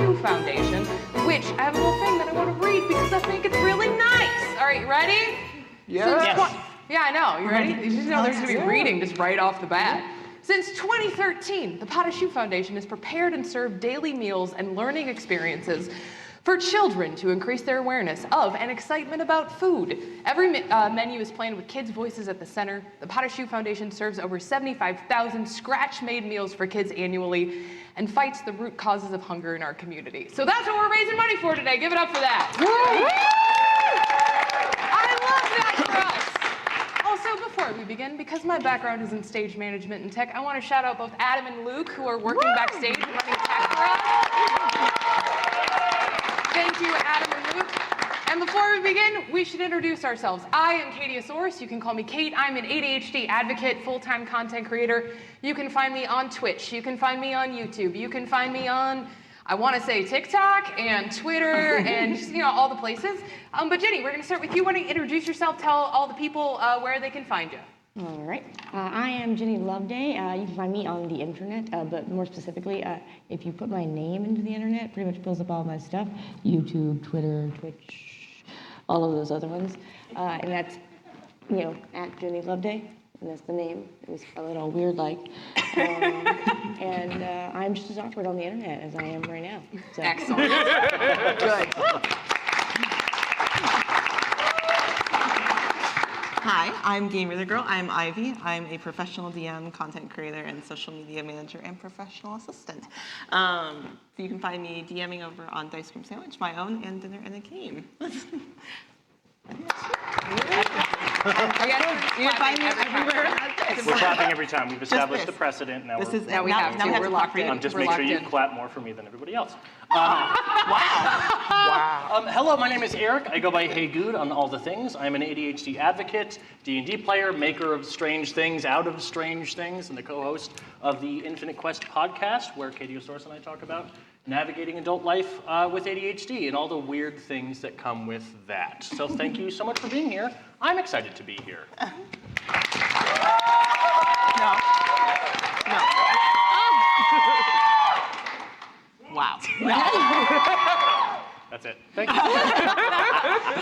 Patachou Foundation, which I have a little thing that I want to read because I think it's really nice. All right, you ready? Yes. Yeah, I know. You ready? You just know there's going to be reading just right off the bat. Since 2013, the Patachou Foundation has prepared and served daily meals and learning experiences for children to increase their awareness of and excitement about food. Every menu is planned with kids' voices at the center. The Patachou Foundation serves over 75,000 scratch-made meals for kids annually and fights the root causes of hunger in our community. So that's what we're raising money for today. Give it up for that. I love that for us. Also, before we begin, because my background is in stage management and tech, I want to shout out both Adam and Luke, who are working backstage and running tech for us. Thank you, Adam and Luke. And before we begin, we should introduce ourselves. I am Catieosaurus. You can call me Kate. I'm an ADHD advocate, full-time content creator. You can find me on Twitch. You can find me on YouTube. You can find me on, I want to say, TikTok and Twitter and just, all the places. But Jenny, we're going to start with you. Why don't you introduce yourself, tell all the people where they can find you. All right. I am Jenny Loveday. You can find me on the internet, but more specifically, if you put my name into the internet, it pretty much pulls up all my stuff. YouTube, Twitter, Twitch, all of those other ones. And that's, at Jenny Loveday. And that's the name. It was a little weird, and I'm just as awkward on the internet as I am right now. So. Excellent. Good. Hi, I'm Gamer the Girl. I'm Ivy. I'm a professional DM, content creator, and social media manager and professional assistant. So you can find me DMing over on Dice Cream Sandwich, my own, and Dinner and a Game. You can find me everywhere. We're clapping every time. We've established the precedent. Now Now we have to. We're locked in. Just We're make sure locked you in. clap more for me than everybody else. Wow. Hello, my name is Eric. I go by Hey Good on all the things. I'm an ADHD advocate, D&D player, maker of strange things out of strange things, and the co-host of the Infinite Quest podcast, where Catieosaurus and I talk about navigating adult life with ADHD and all the weird things that come with that. So thank you so much for being here. I'm excited to be here. No. Wow. That's it. Thank you.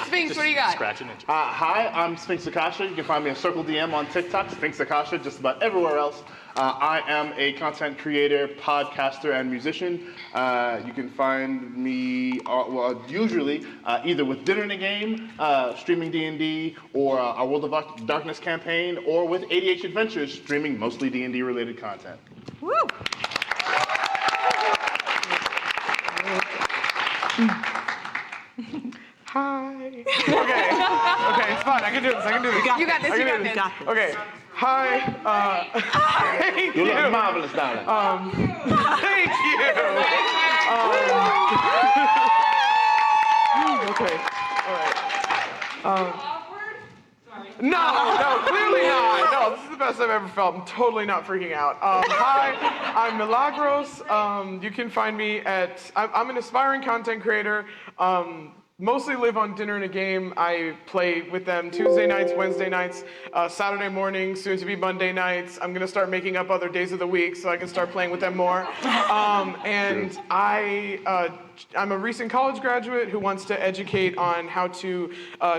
Sphinx, what do you got? Scratch and itch. Hi, I'm Sphinx Akasha. You can find me at Circle DM on TikTok, Sphinx Akasha, just about everywhere else. I am a content creator, podcaster, and musician. You can find me, usually either with Dinner and a Game, streaming D&D, or our World of Darkness campaign, or with ADH Adventures, streaming mostly D&D related content. Woo! Hi. Okay, it's fine. I can do this. You got this. You got this. Okay. Hi. Thank you. You look marvelous, darling. Thank you. Okay. All right. Awkward? Sorry. No, clearly not. No, this is the best I've ever felt. I'm totally not freaking out. Hi, I'm Milagros. You can find me at, I'm an aspiring content creator. Mostly live on Dinner and a Game. I play with them Tuesday nights, Wednesday nights, Saturday mornings, soon to be Monday nights. I'm gonna start making up other days of the week so I can start playing with them more. And I'm a recent college graduate who wants to educate on how to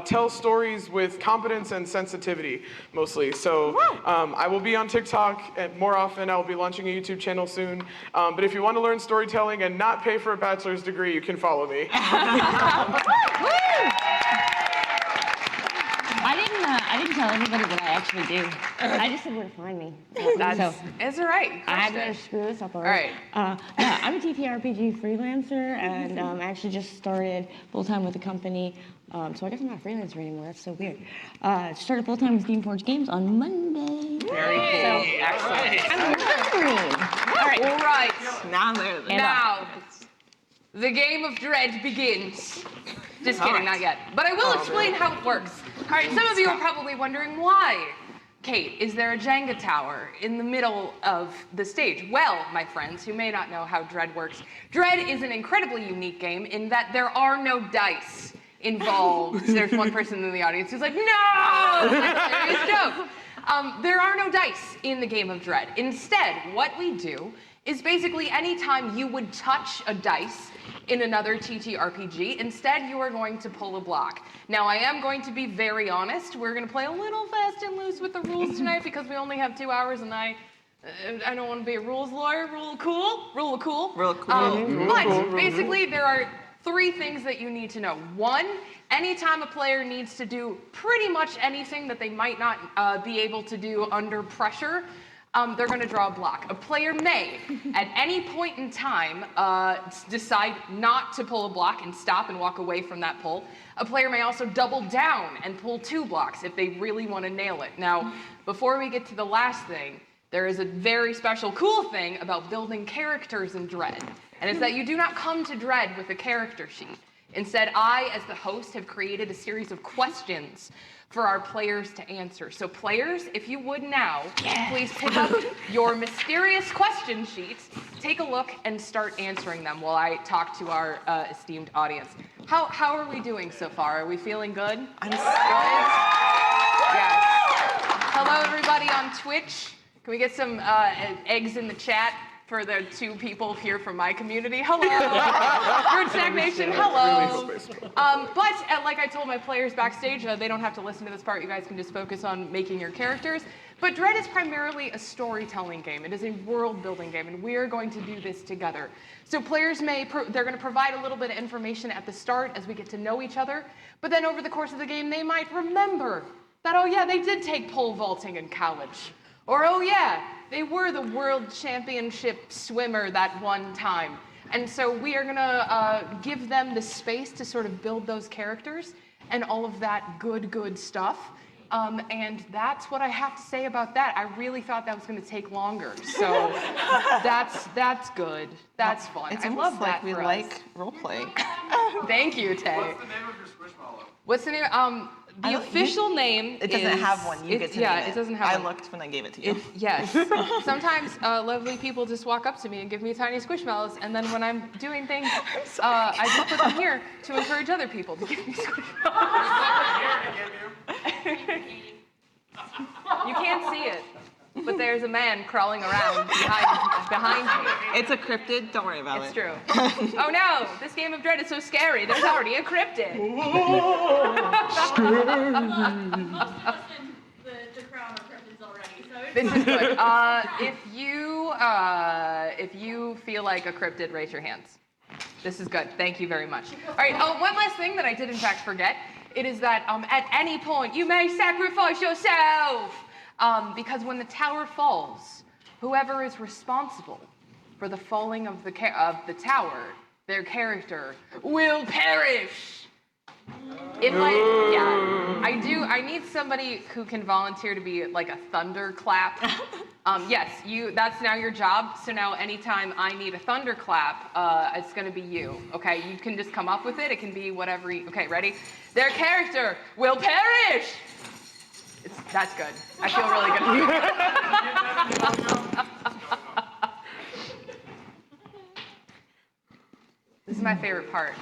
tell stories with competence and sensitivity, mostly. So I will be on TikTok more often. I will be launching a YouTube channel soon. But if you want to learn storytelling and not pay for a bachelor's degree, you can follow me. I didn't tell everybody what I actually do. I just said where to find me. It's all right. I'm going to screw this up already. All right. Yeah, I'm a TTRPG freelancer, and I actually just started full-time with the company. So I guess I'm not a freelancer anymore. That's so weird. Started full-time with Steamforged Games on Monday. Very cool. Excellent. I'm learning. All right. Now there. Now, the game of dread begins. Just kidding, not yet. But I will explain how it works. All right, some of you are probably wondering why. Kate, is there a Jenga tower in the middle of the stage? Well, my friends who may not know how Dread works, Dread is an incredibly unique game in that there are no dice involved. There's one person in the audience who's like, no! Like a serious joke. There are no dice in the game of Dread. Instead, what we do is basically anytime you would touch a dice in another TTRPG, instead you are going to pull a block. Now, I am going to be very honest. We're going to play a little fast and loose with the rules tonight because we only have 2 hours, and I don't want to be a rules lawyer. Rule cool. But basically, there are 3 things that you need to know. 1, anytime a player needs to do pretty much anything that they might not be able to do under pressure, they're going to draw a block. A player may, at any point in time, decide not to pull a block and stop and walk away from that pull. A player may also double down and pull 2 blocks if they really want to nail it. Now, before we get to the last thing, there is a very special cool thing about building characters in Dread, and it's that you do not come to Dread with a character sheet. Instead, I, as the host, have created a series of questions for our players to answer. So players, if you would now, please pick up your mysterious question sheets, take a look, and start answering them while I talk to our esteemed audience. How are we doing so far? Are we feeling good? I'm Good? Yes. Hello, everybody on Twitch. Can we get some eggs in the chat for the 2 people here from my community? Hello. Rude Snack Nation, hello. But like I told my players backstage, they don't have to listen to this part. You guys can just focus on making your characters. But Dread is primarily a storytelling game. It is a world-building game, and we are going to do this together. So players they're going to provide a little bit of information at the start as we get to know each other. But then over the course of the game, they might remember that, oh yeah, they did take pole vaulting in college. Or, oh yeah, they were the world championship swimmer that one time. And so we are gonna give them the space to sort of build those characters and all of that good stuff. And that's what I have to say about that. I really thought that was gonna take longer. So that's good. That's fun. It's I almost love like that we for like us. role play. Thank you, Tay. What's the name of your squishmallow? What's the name? The official name It doesn't is, have one. You get to name it doesn't have one. I looked when I gave it to you. Yes. Sometimes lovely people just walk up to me and give me tiny squishmallows, and then when I'm doing things, I just put them here to encourage other people to give me squishmallows. You can't see it, but there's a man crawling around behind me. It's a cryptid. Don't worry about It's it. true. Oh no, this game of Dread is so scary. There's already a cryptid. The crown of cryptids already. So This is good. If you feel like a cryptid, raise your hands. This is good. Thank you very much. All right. Oh, one last thing that I did in fact forget. It is that at any point you may sacrifice yourself, because when the tower falls, whoever is responsible for the falling of the tower, their character will perish. I need somebody who can volunteer to be like a thunderclap. Yes, that's now your job. So now anytime I need a thunderclap, it's gonna be you, okay? You can just come up with it. It can be whatever okay, ready? Their character will perish! That's good. I feel really good. This is my favorite part.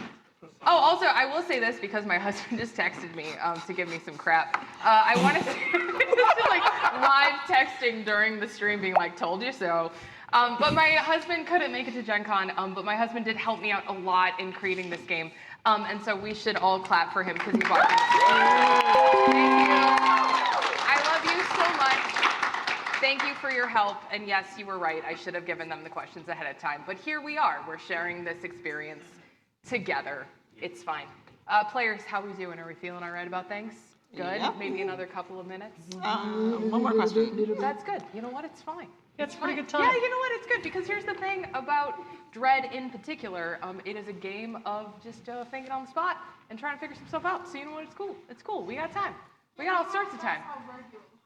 Oh, also, I will say this because my husband just texted me to give me some crap. I wanted to just like live texting during the stream being like, told you so. But my husband couldn't make it to GenCon, but my husband did help me out a lot in creating this game. And so we should all clap for him because he's watching. Thank you. I love you so much. Thank you for your help. And yes, you were right. I should have given them the questions ahead of time. But here we are. We're sharing this experience together. It's fine. Players, how we doing? Are we feeling all right about things? Good? Yep. Maybe another couple of minutes? One more question. That's good. You know what? It's fine. Yeah, it's a pretty good time. Yeah, you know what? It's good because here's the thing about Dread in particular. It is a game of just thinking on the spot and trying to figure some stuff out. So you know what? It's cool. It's cool. We got time. We got all sorts of time.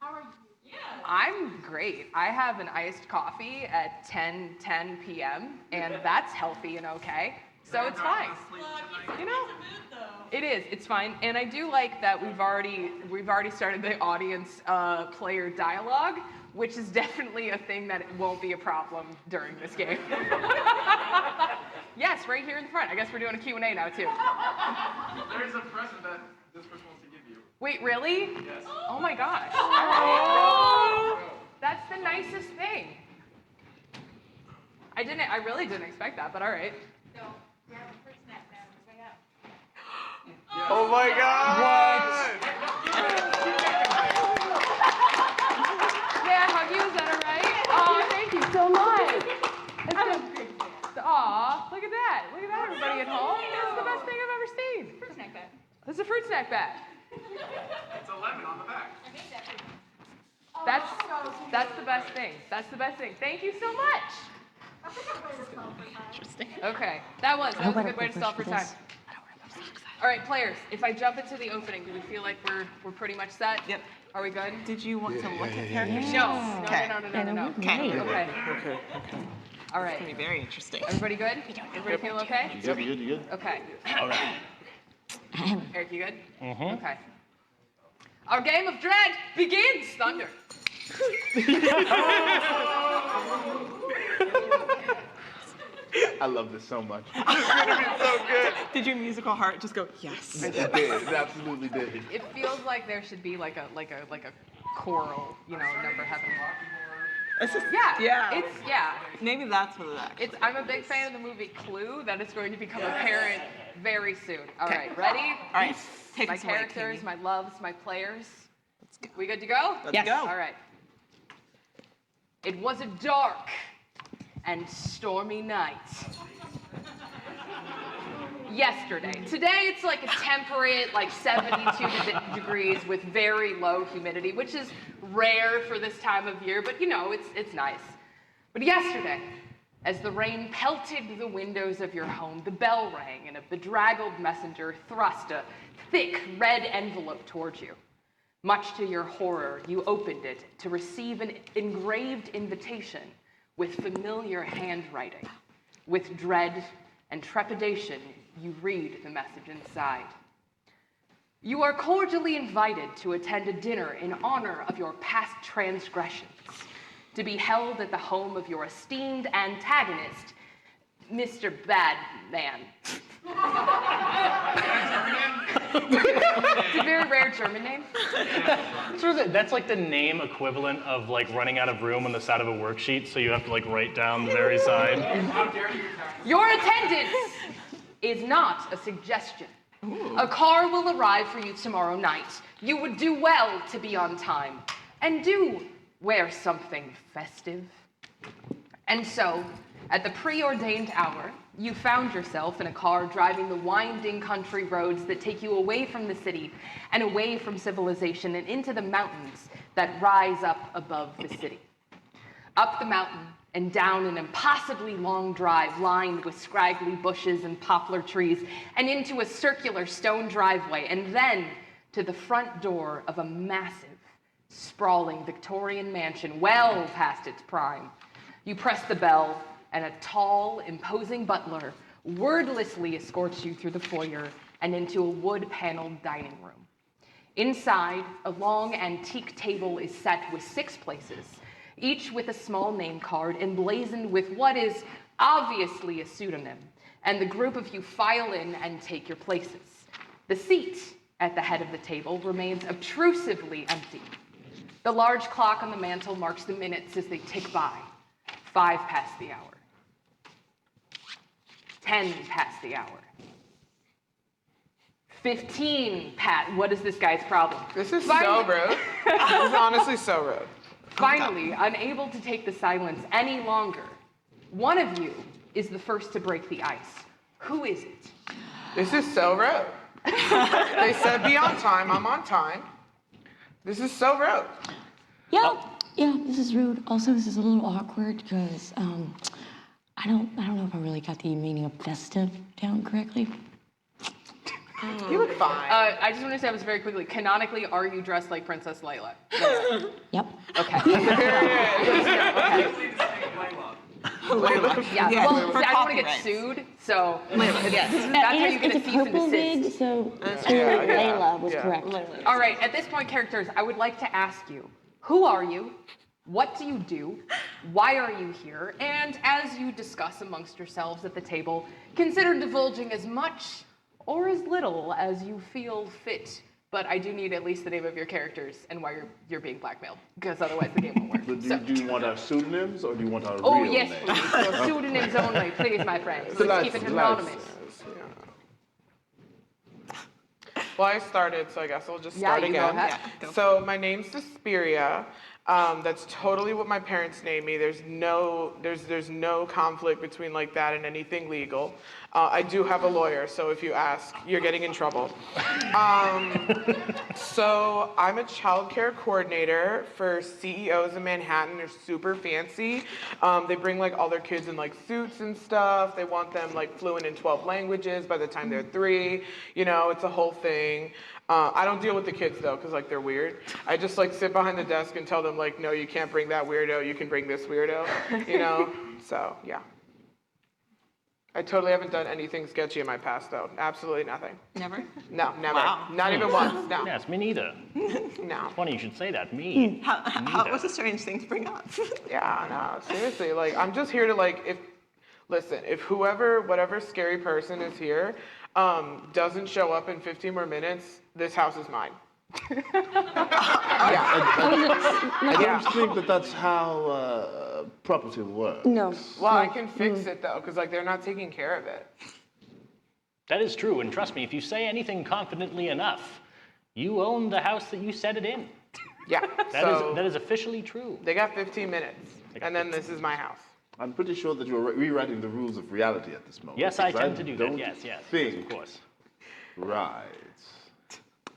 how are you? I'm great. I have an iced coffee at 10 p.m. and that's healthy and okay. So it's fine. You know, it is. It's fine. And I do like that we've already started the audience player dialogue, which is definitely a thing that won't be a problem during this game. Yes, right here in the front. I guess we're doing a Q&A now too. There is a present that this person wants to give you. Wait, really? Yes. Oh my gosh. Oh, that's the nicest thing. I really didn't expect that, but all right. So, grab a fruit snack now on the way out. Oh my God! May I hug you? Is that all right? Oh, thank you so much. Aw, look at that. Look at that, everybody at home. This is the best thing I've ever seen. Fruit snack bag. This is a fruit snack bag. It's a lemon on the back. I made that for you. That's the best thing. That's the best thing. Thank you so much. I think I'm ready to stall for time. Interesting. Okay, that was a good way to stall for time. this. All right, players, if I jump into the opening, do we feel like we're pretty much set? Yep. Are we good? Did you want to look at characters? No. Okay. No. Okay. Okay. Okay. All It's gonna be right. very interesting. Everybody good? Everybody feel okay? You good? Okay. All right. Eric, you good? Okay. Our game of dread begins, Thunder. I love this so much. Did your musical heart just go, yes? It did. It absolutely did. It feels like there should be like a choral, number happening. It's just, Yeah. yeah. Maybe that's what it actually I'm a big fan of the movie Clue. That is going to become apparent very soon. All Okay. right, ready? All right, take My us away, characters, Katie. my loves, my players. Let's go. We good to go? Let's go. All right. It was a dark and stormy night. Yesterday. Today it's like a temperate, like 72 degrees with very low humidity, which is rare for this time of year, but it's nice. But yesterday, as the rain pelted the windows of your home, the bell rang and a bedraggled messenger thrust a thick red envelope towards you. Much to your horror, you opened it to receive an engraved invitation with familiar handwriting. With dread and trepidation, you read the message inside. You are cordially invited to attend a dinner in honor of your past transgressions, to be held at the home of your esteemed antagonist, Mr. Badman. It's a very rare German name. That's like the name equivalent of like running out of room on the side of a worksheet, so you have to like write down the very side. How dare you, Your attendance is not a suggestion. A car will arrive for you tomorrow night. You would do well to be on time. And do wear something festive. And so, at the preordained hour, you found yourself in a car driving the winding country roads that take you away from the city and away from civilization and into the mountains that rise up above the city. Up the mountain and down an impossibly long drive lined with scraggly bushes and poplar trees, and into a circular stone driveway, and then to the front door of a massive, sprawling Victorian mansion well past its prime. You press the bell, and a tall, imposing butler wordlessly escorts you through the foyer and into a wood-paneled dining room. Inside, a long antique table is set with 6 places, each with a small name card emblazoned with what is obviously a pseudonym, and the group of you file in and take your places. The seat at the head of the table remains obtrusively empty. The large clock on the mantel marks the minutes as they tick by. 5 past the hour. 10 past the hour. 15 past. What is this guy's problem? This is so rude. This is honestly so rude. Finally, unable to take the silence any longer, one of you is the first to break the ice. Who is it? This is so rude. They said be on time. I'm on time. This is so rude. Yeah, this is rude. Also, this is a little awkward because I don't know if I really got the meaning of festive down correctly. You look fine. I just want to say this very quickly. Canonically, are you dressed like Princess Layla? Yep. Okay. Layla. Yeah. Yeah, Well, for see, I don't want to get copyright. sued, so Yes. that's how you get a it's cease and purple desist. wig, so Yeah. Layla was Yeah. correct. All right, at this point, characters, I would like to ask you, who are you? What do you do? Why are you here? And as you discuss amongst yourselves at the table, consider divulging as much or as little as you feel fit but I do need at least the name of your characters and why you're being blackmailed, because otherwise the game won't work. But do you want our pseudonyms or do you want our Oh, real yes, name? please. Your pseudonyms only, please, my friends. Let's keep it anonymous. Well, I started, so I guess I'll just Yeah, start you go again. ahead. So my name's Jasperia. That's totally what my parents named me. There's no conflict between like that and anything legal. I do have a lawyer, so if you ask, you're getting in trouble. So I'm a childcare coordinator for CEOs in Manhattan. They're super fancy. They bring like all their kids in like suits and stuff. They want them like fluent in 12 languages by the time they're 3. You know, it's a whole thing. I don't deal with the kids though, because like they're weird. I just like sit behind the desk and tell them like, no, you can't bring that weirdo. You can bring this weirdo. You know. So yeah. I totally haven't done anything sketchy in my past though. Absolutely nothing. Never? No, never. Wow. Not even once. No. Yes, me neither. No. Funny you should say that. Me. How was a strange thing to bring up? Yeah, no, seriously. Like, I'm just here to like, if whatever scary person is here, doesn't show up in 15 more minutes, this house is mine. Yeah. I don't think that's how property works. No. Well, I can fix it though, because like they're not taking care of it. That is true, and trust me, if you say anything confidently enough, you own the house that you set it in. Yeah. That is officially true. They got 15 minutes, and then this is my house. I'm pretty sure that you're rewriting the rules of reality at this moment. Yes, I because tend to do that. don't Yes, think of course. Right.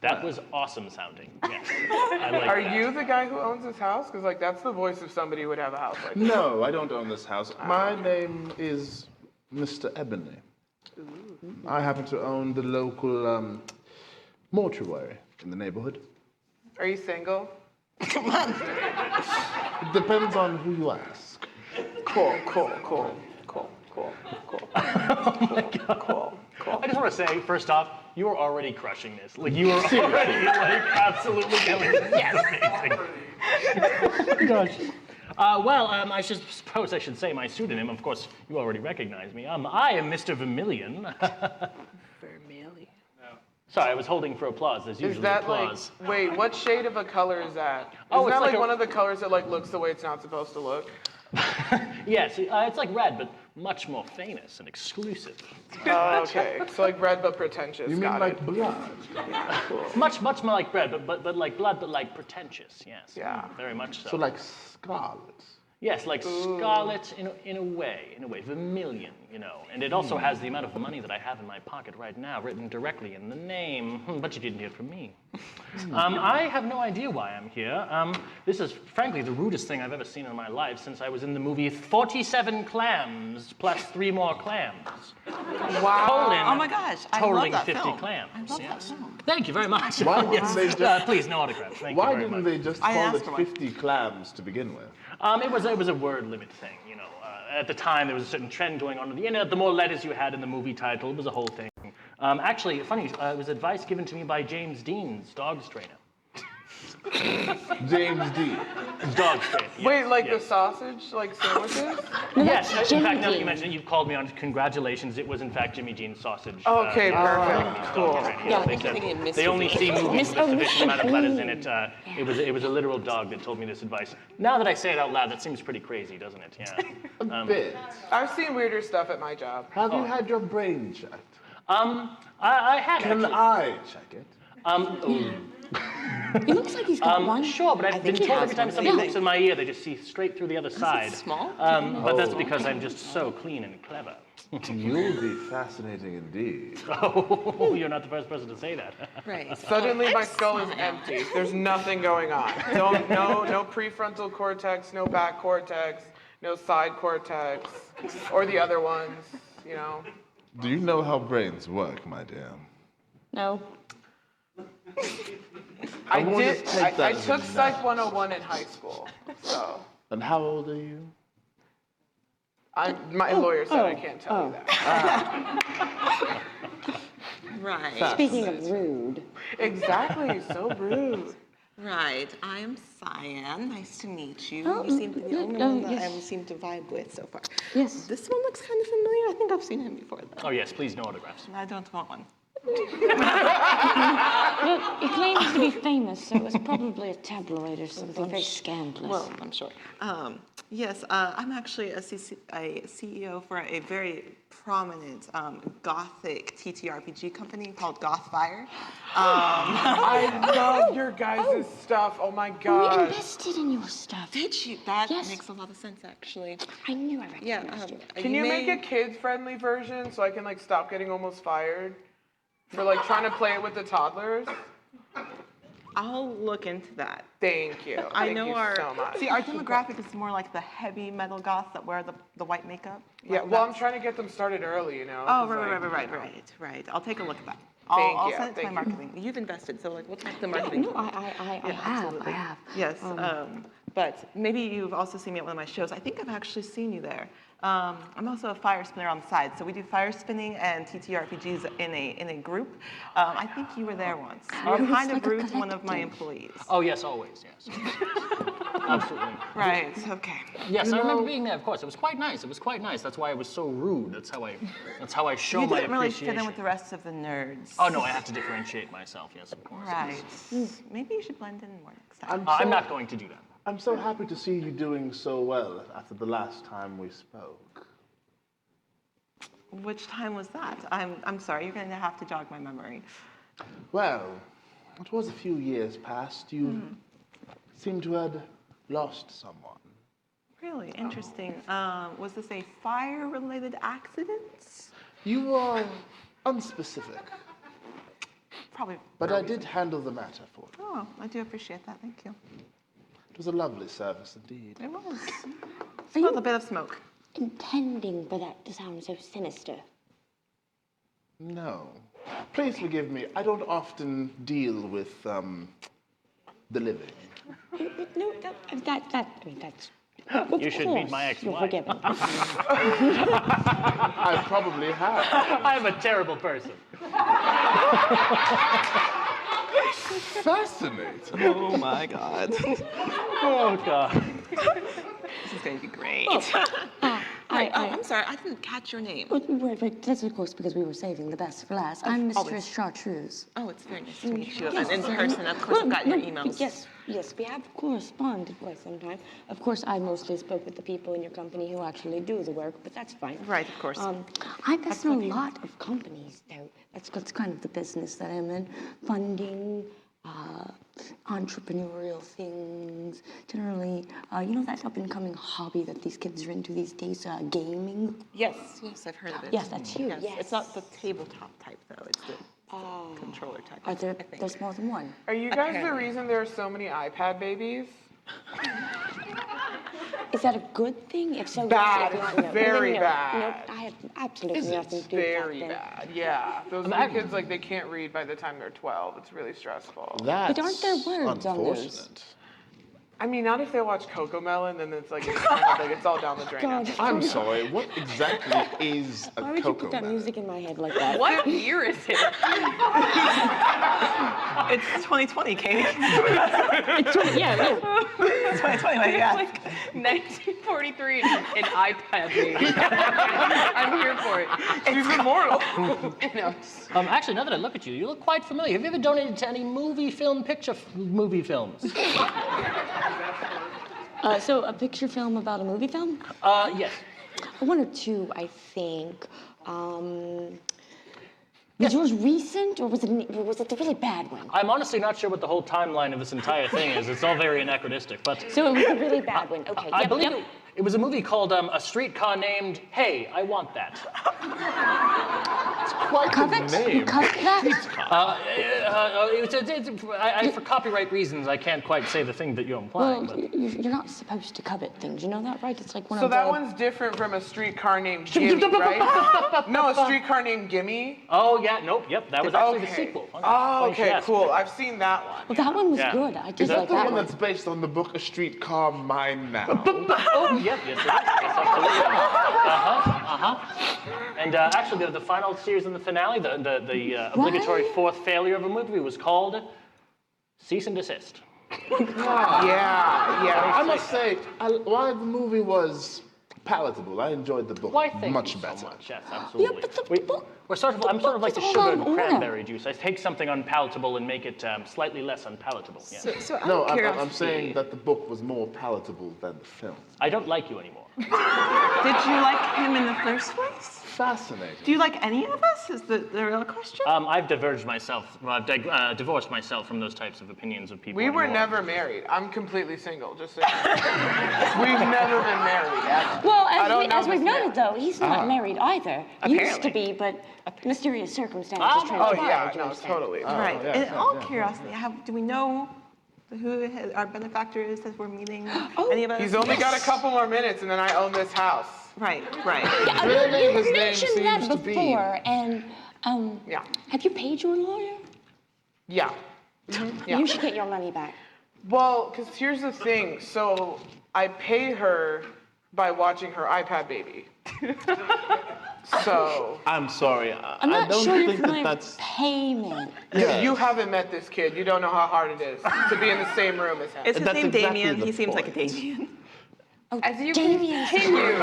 That was awesome sounding. Yes. I like Are that. you the guy who owns this house? Because like that's the voice of somebody who would have a house like this. No, I don't own this house. My name is Mr. Ebony. I happen to own the local mortuary in the neighborhood. Are you single? It depends on who you ask. Cool. I just want to say, first off, you are already crushing this. Like, you are already, like, absolutely killing this. Yes. Amazing. Gosh. I suppose I should say my pseudonym. Of course, you already recognize me. I am Mr. Vermilion. Vermilion. Sorry, I was holding for applause. There's usually Is that applause. like, wait, what shade of a color is that? Oh, Isn't it's that like like a- one of the colors that like looks the way it's not supposed to look? Yes, it's like red, but much more famous and exclusive. Oh, okay. So like red but pretentious. You mean Got like it. blood? Much more like bread, but like blood, but like pretentious. Yes. Yeah. Very much so. So like scarlet. Yes, like scarlet in a way, vermilion, you know. And it also has the amount of money that I have in my pocket right now written directly in the name. But you didn't hear it from me. I have no idea why I'm here. This is, frankly, the rudest thing I've ever seen in my life since I was in the movie 47 Clams plus 3 more clams. Wow. Colon, Oh my gosh, I totaling love that 50 film. clams. I love that Yes. film. Thank you very much. Why didn't they just- please, no autographs. Thank Why you very didn't much. they just I call asked it for one. 50 clams to begin with? It was a word limit thing, you know. At the time, there was a certain trend going on the internet. The more letters you had in the movie title, it was a whole thing. Actually, funny, it was advice given to me by James Dean's dog's trainer. James D. Dog's trainer. Yes, Wait, like yes. the sausage, like sandwiches? Yes, in Jimmy fact, now that you Dean. mentioned it, you've called me on. Congratulations, it was in fact Jimmy Dean's sausage. Okay, perfect. dog Cool. trainer. Yeah, I They think you're said thinking of Mr. they only Dean. see movies with a sufficient Mr. amount of letters in Dean. it. It was a literal dog that told me this advice. Now that I say it out loud, that seems pretty crazy, doesn't it? Yeah. Bit. I've seen weirder stuff at my job. Have you had your brain checked? I had Can actually. I check it? It looks like he's got one. Sure, but I've been think he told has every time one. somebody Yeah. looks in my ear, they just see straight through the other side. small? But that's because I'm just so clean and clever. You'll be fascinating indeed. Oh, you're not the first person to say that. Right. Suddenly my skull is empty. There's nothing going on. No prefrontal cortex, no back cortex, no side cortex, or the other ones, you know. Do you know how brains work, my dear? No. I wanna did. take that I as a took no. Psych 101 in high school, so And how old are you? my lawyer said I can't tell you that. Right. Speaking of rude. Exactly. So rude. Right. I'm Cyan. Nice to meet you. Oh, You seem to be the only one that yes. I seem to vibe with so far. Yes. This one looks kind of familiar. I think I've seen him before, though. Oh yes, please, no autographs. I don't want one. Well, he claims to be famous, so it's probably a tabloid or something very scandalous. Well, I'm sure. Yes, I'm actually a CEO for a very prominent gothic TTRPG company called Gothfire. I love your guys' stuff. Oh my We gosh. invested in your stuff. Did you? That Yes. makes a lot of sense, actually. I knew I recognized Yeah. you. Can you make a kids-friendly version so I can like stop getting almost fired for like trying to play it with the toddlers? I'll look into that. Thank you. I Thank know you our so much. see our demographic is more like the heavy metal goths that wear the white makeup. Yeah, Like well, I'm that's- trying to get them started early, you know. Oh, 'cause, like, right. I'll take a look at that. Thank I'll you, send it to my thank you. marketing. You've invested, so like, we'll talk to the No, marketing. no, team. I Yeah, have. absolutely. I have. Yes, but maybe you've also seen me at one of my shows. I think I've actually seen you there. I'm also a fire spinner on the side, so we do fire spinning and TTRPGs in a group. I think you were there once. You were It's kind like of a rude to one of my collective. employees. Oh, yes, always, yes. Absolutely. Right. Okay. Yes, I remember being there, of course. It was quite nice. That's why I was so rude. That's how I show You my didn't really appreciation. fit in with the rest of the nerds. Oh, no, I have to differentiate myself, yes, of course. Right. Maybe you should blend in more next time. I'm not going to do that. I'm so happy to see you doing so well after the last time we spoke. Which time was that? I'm sorry. You're going to have to jog my memory. Well, it was a few years past. You seem to have lost someone. Really interesting. Was this a fire-related accident? You are unspecific, Probably. but I did handle the matter for you. Oh, I do appreciate that. Thank you. It was a lovely service indeed. It was. Are Smelled you a bit of smoke. intending for that to sound so sinister? No. Please forgive me. I don't often deal with the living. No, that's. You should meet my You're ex-wife. forgiven. I probably have. I'm a terrible person. Fascinating. Oh my God. Oh, God. This is going to be great. I'm sorry. I didn't catch your name. Wait, that's of course because we were saving the best for last. I'm always. Mistress Chartreuse. Oh, it's very nice to meet you. And in person, of course, I've got your emails. Yes, we have corresponded quite some time. Of course, I mostly spoke with the people in your company who actually do the work, but that's fine. Right, of course. I invest in a lot of companies, though. That's kind of the business that I'm in. Funding, entrepreneurial things. Generally, that up-and-coming hobby that these kids are into these days, gaming. Yes, I've heard of it. Yes, that's you, yes. It's not the tabletop type, though. It's the controller type. Are there? I think. There's more than one. Are you guys the Apparently. reason there are so many iPad babies? Is that a good thing? If so, Bad. yes. If It's not, no. very No, bad. No, I have absolutely Is it? nothing to do with that. Very then. bad. Yeah. Those little kids, like, they can't read by the time they're 12. It's really stressful. That's aren't there words on those? unfortunate. I mean, not if they watch Cocomelon, then it's like, it's kind of like, it's all down the drain. God, I'm sorry, what exactly is a why would you put that Cocomelon? music in my head like that? What year is it? It's 2020, Katie. Yeah. 2020, my God. Like 1943 in iPad me. I'm here for it. She's immortal. No. Actually, now that I look at you, you look quite familiar. Have you ever donated to any movie films? So a picture film about a movie film? Yes. One or two, I think. Was yours recent, or was it the really bad one? I'm honestly not sure what the whole timeline of this entire thing is. It's all very anachronistic, but So it was the really bad one. Okay. I yep, believe yep. it was a movie called A Streetcar Named Hey, I Want That. Quite Covet? the name. You covet that? For copyright reasons, I can't quite say the thing that you're implying. Well, you're not supposed to covet things. You know that, right? It's like one So of that the... one's different from a streetcar named Gimme, right? No, a streetcar named Gimme. Oh, yeah, nope, yep, that was actually the Okay. sequel. Oh, okay, Jasper. cool. I've seen that one. Well, that one was Yeah. good. I Is did that like the that one one. that's based on the book A Streetcar Mine Now? Oh, yep, yes, it is. Yes, absolutely. And actually, the final series and the finale, the obligatory fourth failure of a movie was called Cease and Desist. Yeah. I must say, while the movie was palatable, I enjoyed the book Why, thank much you better. so much. Yes, Yeah, absolutely. but the We- book Or I'm sort of like the What's sugar going and on? cranberry juice. I take something unpalatable and make it slightly less unpalatable. Yeah. So out No, of I'm curiosity, saying that the book was more palatable than the film. I don't like you anymore. did you like him in the first place? Fascinating. Do you like any of us? Is the real question? I've diverged myself. Well, I've divorced myself from those types of opinions of people. We were anymore. never married. I'm completely single, just so you know. We've never been married, ever. Well, I don't know as we've this yet. noted, though, he's not married either. Used to be, but mysterious circumstances Oh, transpired. yeah, you no, understand? totally. Right. yeah, In yeah, all yeah. curiosity, do we know who our benefactor is that we're meeting? Oh, Any of us? He's only got a couple more minutes, and then I own this house. Right, right. Really, his You name mentioned that seems to be. before, and Yeah. have you paid your lawyer? Yeah. Yeah. You should get your money back. Well, because here's the thing. So I pay her by watching her iPad baby. So I'm sorry. I'm I not don't sure think if my that's. payment. Yeah. you haven't met this kid. You don't know how hard it is to be in the same room as him. Is his That's name exactly Damien? the He seems like a point. Damien. As you Damien. continue,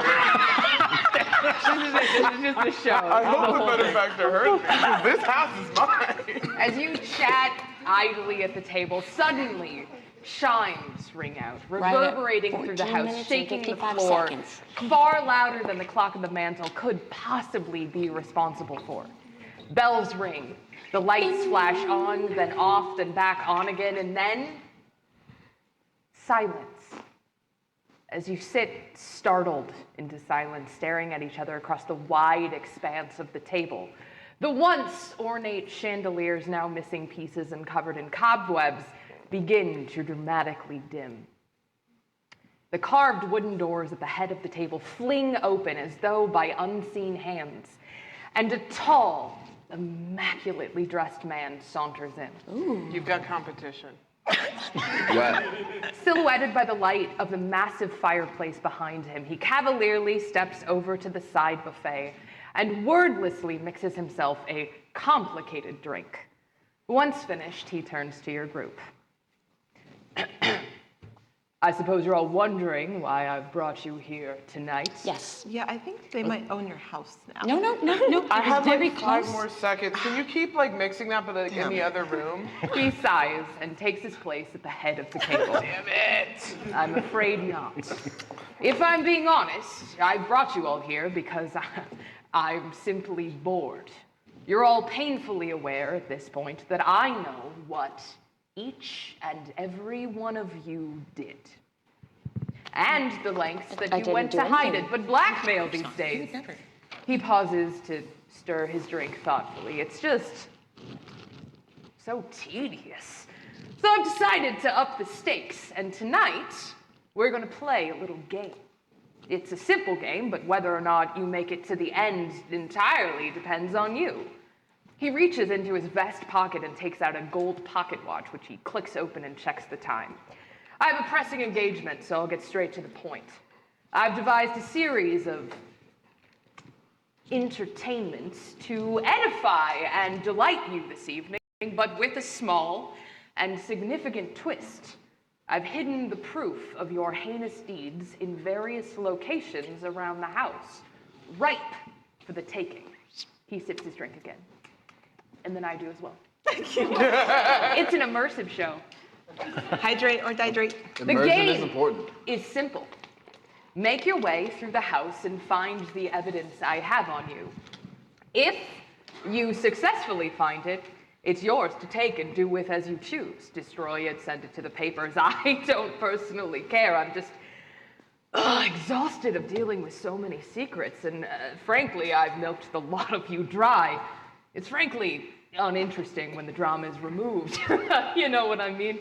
this is just a show. I hope the benefactor heard me. This house is mine. As you chat idly at the table, suddenly chimes ring out, reverberating through the 14 house, minutes and shaking the 55 floor, seconds. far louder than the clock on the mantle could possibly be responsible for. Bells ring, the lights flash on, then off, then back on again, and then silence. As you sit startled into silence, staring at each other across the wide expanse of the table. The once ornate chandeliers, now missing pieces and covered in cobwebs, begin to dramatically dim. The carved wooden doors at the head of the table fling open as though by unseen hands, and a tall, immaculately dressed man saunters in. You've got competition. Well, Silhouetted by the light of the massive fireplace behind him, he cavalierly steps over to the side buffet and wordlessly mixes himself a complicated drink. Once finished, he turns to your group. I suppose you're all wondering why I've brought you here tonight. Yes. Yeah, I think they might own your house now. No. I It was have very like 5 close. more seconds. Can you keep like mixing that, but like in the other room? He sighs and takes his place at the head of the table. Damn it! I'm afraid not. If I'm being honest, I brought you all here because I'm simply bored. You're all painfully aware at this point that I know what each and every one of you did. And the lengths that I you didn't went do to hide anything. it, but blackmail these days. He pauses to stir his drink thoughtfully. It's just so tedious. So I've decided to up the stakes, and tonight we're going to play a little game. It's a simple game, but whether or not you make it to the end entirely depends on you. He reaches into his vest pocket and takes out a gold pocket watch, which he clicks open and checks the time. I have a pressing engagement, so I'll get straight to the point. I've devised a series of entertainments to edify and delight you this evening, but with a small and significant twist. I've hidden the proof of your heinous deeds in various locations around the house, ripe for the taking. He sips his drink again. And then I do as well. It's an immersive show. Hydrate or dihydrate? The immersion is game important. is simple. Make your way through the house and find the evidence I have on you. If you successfully find it, it's yours to take and do with as you choose. Destroy it, send it to the papers. I don't personally care. I'm just exhausted of dealing with so many secrets, and frankly, I've milked the lot of you dry. It's frankly uninteresting when the drama is removed. You know what I mean?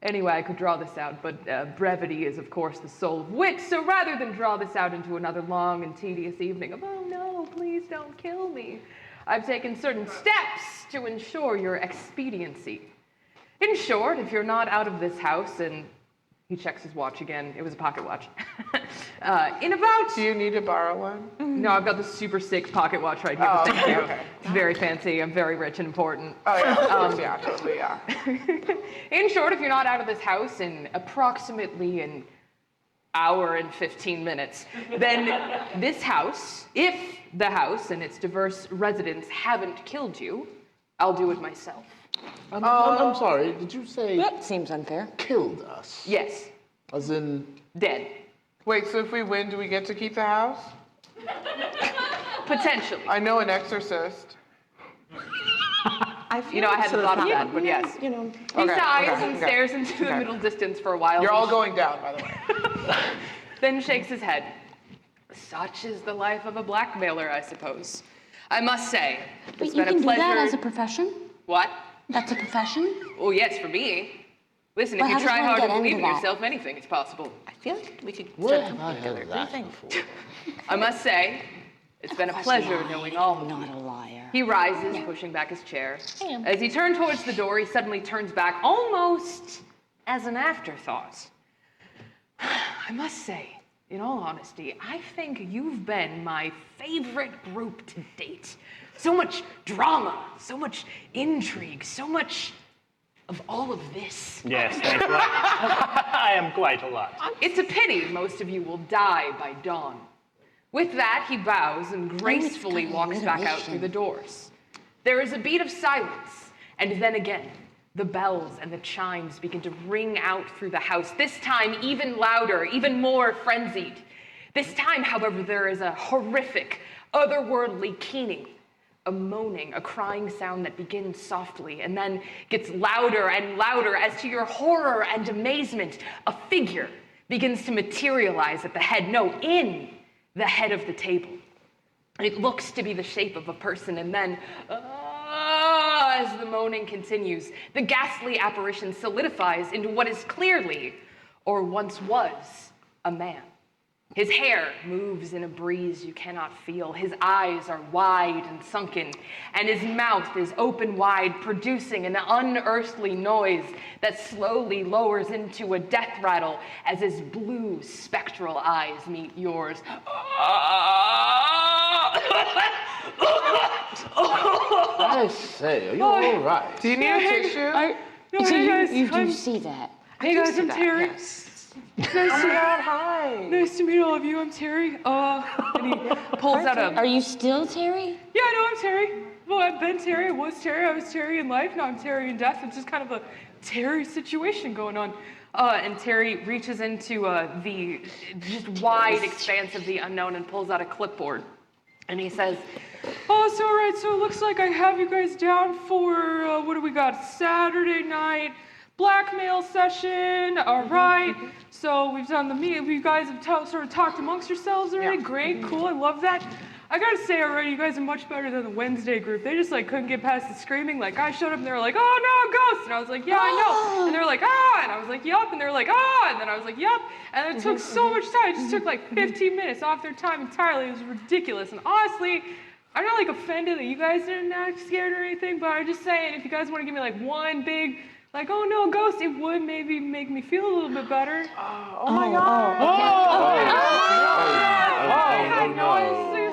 Anyway, I could draw this out, but brevity is, of course, the soul of wit, so rather than draw this out into another long and tedious evening of, oh no, please don't kill me, I've taken certain steps to ensure your expediency. In short, if you're not out of this house, and he checks his watch again, it was a pocket watch, in about... Do you need to borrow one? No, I've got the super sick pocket watch right here. Oh, Thank you. okay. It's very fancy. I'm very rich and important. Oh yeah, of course, yeah, totally, yeah. In short, if you're not out of this house in approximately an hour and 15 minutes, then this house, if the house and its diverse residents haven't killed you, I'll do it myself. I'm sorry, did you say That seems unfair. killed us? Yes, As in, dead. Wait, so if we win, do we get to keep the house? Potentially. I know an exorcist. I feel You know, I hadn't thought of that, but yes. You know. He Okay, sighs okay, and okay. stares into the middle distance for a while. You're all going down, by the way. Then shakes his head. Such is the life of a blackmailer, I suppose. I must say, But it's you been can a do pleasure. that as a profession? What? That's a profession? Oh, yes, for me. Listen, But if how you does try one hard to get believe into in that? yourself, anything is possible. I feel like we could where start have I something heard together. What do you that think? before? I must say, it's been a pleasure knowing all of you. Not a liar. He rises, pushing back his chair. As he turned towards the door, he suddenly turns back, almost as an afterthought. I must say, in all honesty, I think you've been my favorite group to date. So much drama, so much intrigue, so much of all of this. Yes, thank you. I am quite a lot. It's a pity most of you will die by dawn. With that, he bows and gracefully kind of walks back out through the doors. There is a beat of silence, and then again, the bells and the chimes begin to ring out through the house, this time even louder, even more frenzied. This time, however, there is a horrific, otherworldly keening, a moaning, a crying sound that begins softly and then gets louder and louder as, to your horror and amazement, a figure begins to materialize at the head, no, in the head of the table. It looks to be the shape of a person, and then, as the moaning continues, the ghastly apparition solidifies into what is clearly, or once was, a man. His hair moves in a breeze you cannot feel. His eyes are wide and sunken, and his mouth is open wide, producing an unearthly noise that slowly lowers into a death rattle as his blue spectral eyes meet yours. I say, are you all right? Do you need a tissue? No, So hey guys, you see that? hey guys, I'm Terry. Oh my God, hi. Nice to meet all of you. I'm Terry. And he pulls out a. Are you still Terry? Yeah, no, I'm Terry. Well, I've been Terry. I was Terry in life. Now I'm Terry in death. It's just kind of a Terry situation going on. And Terry reaches into the just wide expanse of the unknown and pulls out a clipboard. And he says, "Oh, so all right. So it looks like I have you guys down for what do we got? Saturday night blackmail session. All right. So we've done the meeting. You guys have sort of talked amongst yourselves already. Yeah. Great, cool. I love that. I gotta say already, you guys are much better than the Wednesday group. They just like couldn't get past the screaming. Like I showed up and they were like, "Oh no, ghost!" And I was like, "Yeah, I know." And they were like, "Ah!" And I was like, "Yup." And they were like, "Ah!" And then I was like, "Yup." And it took so much time. It just took like 15 minutes off their time entirely. It was ridiculous. And honestly, I'm not like offended that you guys didn't act scared or anything, but I'm just saying if you guys want to give me like one big, like, "Oh no, ghost," it would maybe make me feel a little bit better. Oh my God.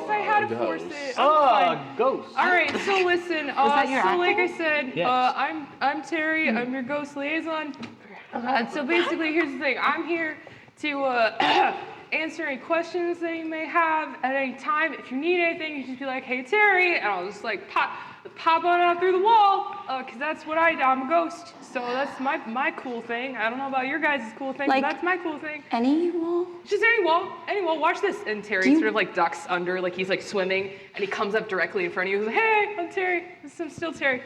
I had to force it. I'm fine. Ghost. All right, so listen. your So like I acting? said, Yes. I'm Terry. I'm your ghost liaison. So basically, here's the thing. I'm here to answer any questions that you may have at any time. If you need anything, you just be like, "Hey, Terry," and I'll just like pop on out through the wall, because that's what I do. I'm a ghost. So that's my cool thing. I don't know about your guys' cool thing, Like- but that's my cool thing. Any wall? Just any wall. Watch this. And Terry sort of like ducks under, like he's like swimming, and he comes up directly in front of you. He's like, "Hey, I'm Terry. I'm still Terry.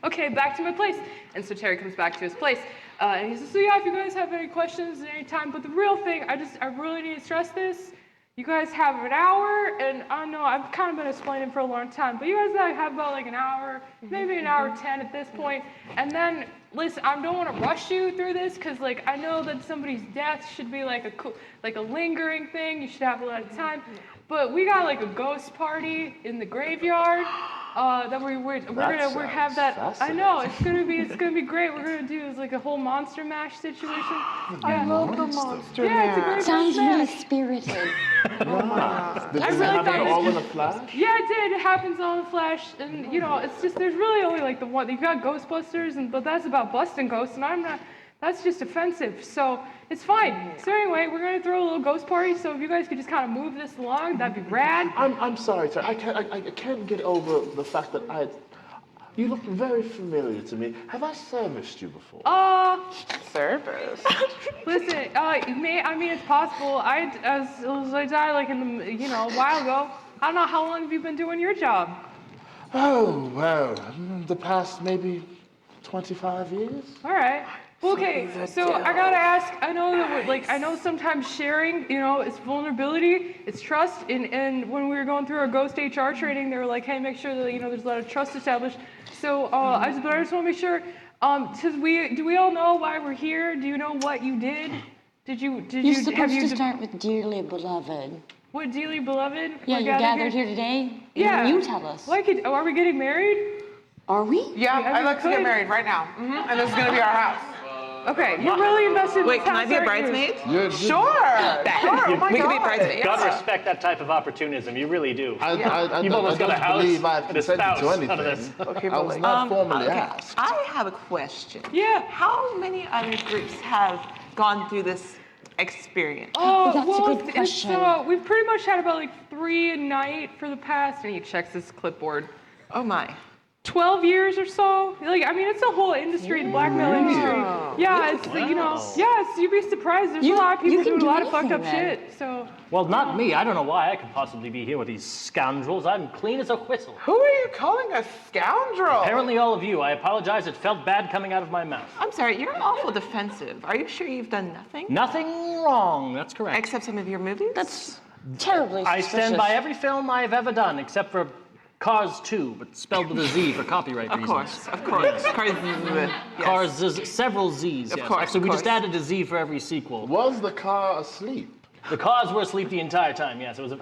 Okay, back to my place." And so Terry comes back to his place, and he says, "So yeah, if you guys have any questions at any time, but the real thing, I really need to stress this. You guys have an hour, and I know I've kind of been explaining for a long time, but you guys have about like an hour, maybe an hour 10 at this point. And then, listen, I don't want to rush you through this, because like I know that somebody's death should be like a lingering thing. You should have a lot of time. But we got like a ghost party in the graveyard that we're gonna have that. I know it's gonna be great. We're gonna do is like a whole monster mash situation. I love the monster Yeah, it's a mash. great Sounds mash. really spirited. Did I this really happen thought it all was- in a flash? Yeah, it did. It happens on the Flash, and you know, it's just there's really only like the one. You got Ghostbusters, but that's about busting ghosts, and I'm not That's just offensive. So it's fine. So anyway, we're gonna throw a little ghost party. So if you guys could just kind of move this along, that'd be rad. I'm sorry, sir. I can't get over the fact that you look very familiar to me. Have I serviced you before? Service. Listen, it's possible. I died like in the, a while ago. I don't know, how long have you been doing your job? Oh, well, the past maybe 25 years. All right. Well, okay, so I gotta ask, I know that, I know sometimes sharing, it's vulnerability, it's trust, and when we were going through our Ghost HR training, they were like, hey, make sure that, there's a lot of trust established. So, I just want to make sure, do we all know why we're here? Do you know what you did? You're supposed to start with dearly beloved. What, dearly beloved? Yeah, you're gathered here today? Yeah. You tell us. Are we getting married? Are we? Yeah, I'd like to get married right now. And this is going to be our house. Okay, you're really invested in Wait, this can I house, be a aren't you? bridesmaid? Sure. Sure. Oh my We could be God. bridesmaids. God respect that type of opportunism. You really do. I You've don't almost got a house believe I've and a consented spouse to out of anything. this. Okay, I was not formally Okay, asked. I have a question. Yeah. How many other groups have gone through this experience? Oh, That's a well, good question. we've pretty much had about 3 a night for the past, and he checks his clipboard, Oh my. 12 years or so. It's a whole industry, the blackmail industry. Yeah, it's, you'd be surprised. There's a lot of people you can doing a do lot of fucked up anything then. shit, so. Well, not me. I don't know why I could possibly be here with these scoundrels. I'm clean as a whistle. Who are you calling a scoundrel? Apparently all of you. I apologize. It felt bad coming out of my mouth. I'm sorry, you're awful defensive. Are you sure you've done nothing? Nothing wrong. That's correct. Except some of your movies? That's terribly I suspicious. stand by every film I've ever done, except for Cars 2, but spelled with a Z for copyright Of reasons. course, of course. Yes. Cars, there's several Z's, Of yes. course, Actually, of we just course. added a Z for every sequel. Was the car asleep? The cars were asleep the entire time, yes. It was a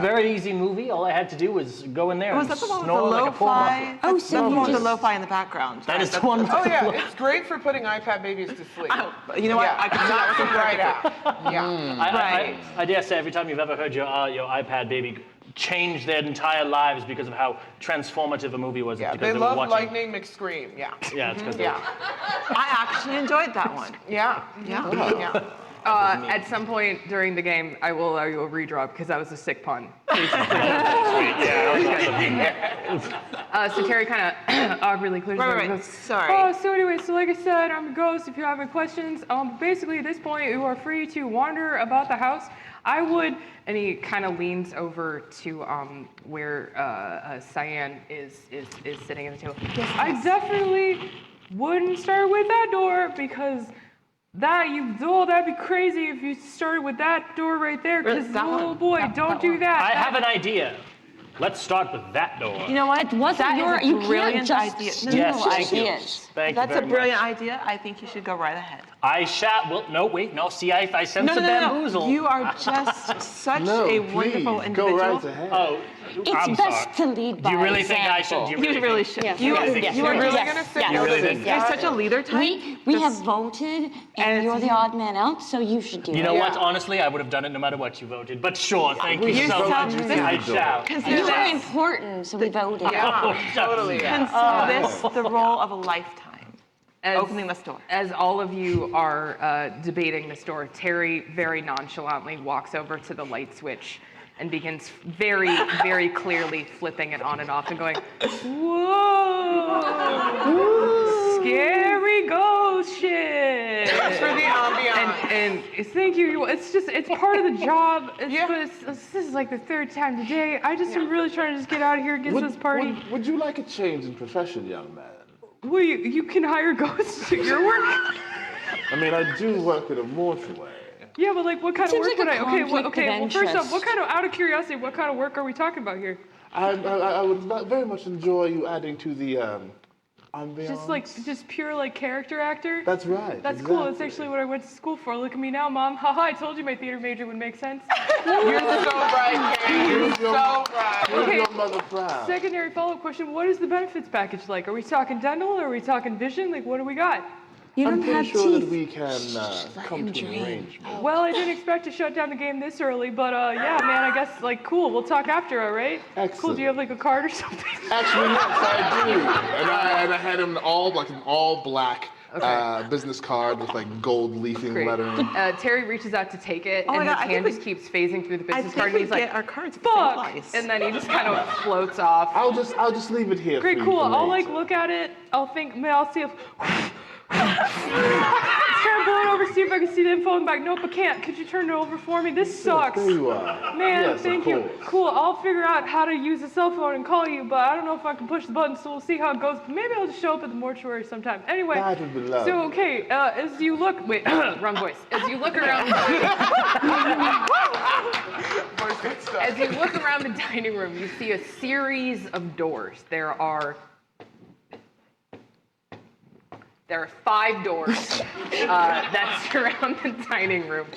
very easy movie. All I had to do was go in there Was and that the one with the snore like a poor lo-fi? muffler. Oh, That's so the you one with the just- lo-fi in the background. That is right? the one. Oh yeah, it's great for putting iPad babies to sleep. You know what? Yeah, I can not see for that. right out. Yeah. Right. I dare say every time you've ever heard your iPad baby change their entire lives because of how transformative a movie was. Yeah, because they were love watching. Lightning McScream. Yeah. Yeah, it's because Yeah. I actually enjoyed that one. Yeah. Yeah. Yeah. At some point during the game, I will allow you a redraw because that was a sick pun. So Terry kind of awkwardly clears Right, his right. throat. Sorry. Oh, so anyway, so like I said, I'm a ghost. If you have any questions, basically at this point, you are free to wander about the house. I would, and he kind of leans over to where Cyan is sitting at the table. I definitely wouldn't start with that door because that'd be crazy if you started with that door right there. Because That one? oh boy, don't do that. I have an idea. Let's start with that door. You know what? It wasn't That your. is a You can't brilliant just idea. steal Yes, thank you. ideas. Thank That's you a very brilliant much. idea. I think you should go right ahead. I shall. Well, no, wait, no. See, I sense No, a no, no, no. bamboozle. You are just such No, a please, wonderful individual. go right ahead. Oh, It's I'm best sorry. to lead by Do you really think I should? example. Do You really think- should. Yes, You, yes, yes, you are yes, really yes, gonna sit yes. You really think You're such a leader type. We have voted, and you're the odd man out, so you should do You it. know what? Honestly, I would have done it no matter what you voted. But sure, thank you You so sound much. very I shall. You are important, so we voted. Yeah. Totally. Yeah. Consider this the role of a lifetime. Opening this door. As all of you are debating this door, Terry very nonchalantly walks over to the light switch and begins very, very clearly flipping it on and off and going, whoa, scary ghost shit. Thanks for the ambiance. And thank you. It's part of the job. Yeah. But this is like the 3rd time today. I just am really trying to just get out of here and get to this party. Would you like a change in profession, young man? Well, you can hire ghosts to your work. I mean, I do work at a mortuary. Yeah, but like, what kind of Seems work like would a I? Okay, conflict of well, first off, what interest. kind of, out of curiosity, what kind of work are we talking about here? I would very much enjoy you adding to the ambiance. Just pure like character actor. That's right. That's cool. That's exactly. actually what I went to school for. Look at me now, Mom. Haha, I told you my theater major would make sense. You're so right, Kay. You're so right. Make Okay. your mother proud. Secondary follow-up question: what is the benefits package like? Are we talking dental? Or are we talking vision? Like, what do we got? You I'm don't pretty have sure teeth. that we can come him to an dream. arrangement. Well, I didn't expect to shut down the game this early, but yeah, man, I guess like cool. We'll talk after, all right? Cool. Excellent. Do you have like a card or something? Actually, yes, I do. And I had him all black business card with like gold leafing Great. lettering. Terry reaches out to take it, Oh my and God, his I think hand we- just keeps phasing through the I business think card, and we he's like, get our cards at the same "Fuck!" place. And then he just kind of floats off. I'll just leave it here. Great, for you cool. for I'll like later. look at it. I'll see if. Try to blow it over, see if I can see the info in the back. Nope, I can't. Could you turn it over for me? This sucks. There you are. Man, Yes, of thank you. course. Cool. I'll figure out how to use a cell phone and call you, but I don't know if I can push the button, so we'll see how it goes. Maybe I'll just show up at the mortuary sometime. Anyway. That would be lovely. So okay, as you look, wait, wrong voice. As you look around. As you look around the dining room, you see a series of doors. There are 5 doors that surround the dining room.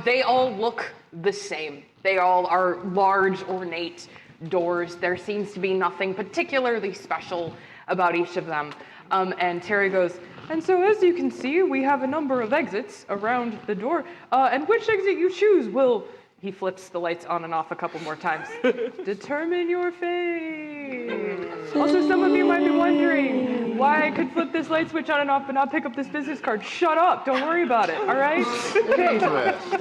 They all look the same. They all are large, ornate doors. There seems to be nothing particularly special about each of them. And Terry goes, and so as you can see, we have a number of exits around the door. And which exit you choose will, he flips the lights on and off a couple more times, determine your fate. Also, some of you might be wondering why I could flip this light switch on and off but not pick up this business card. Shut up, don't worry about it, all right? Okay,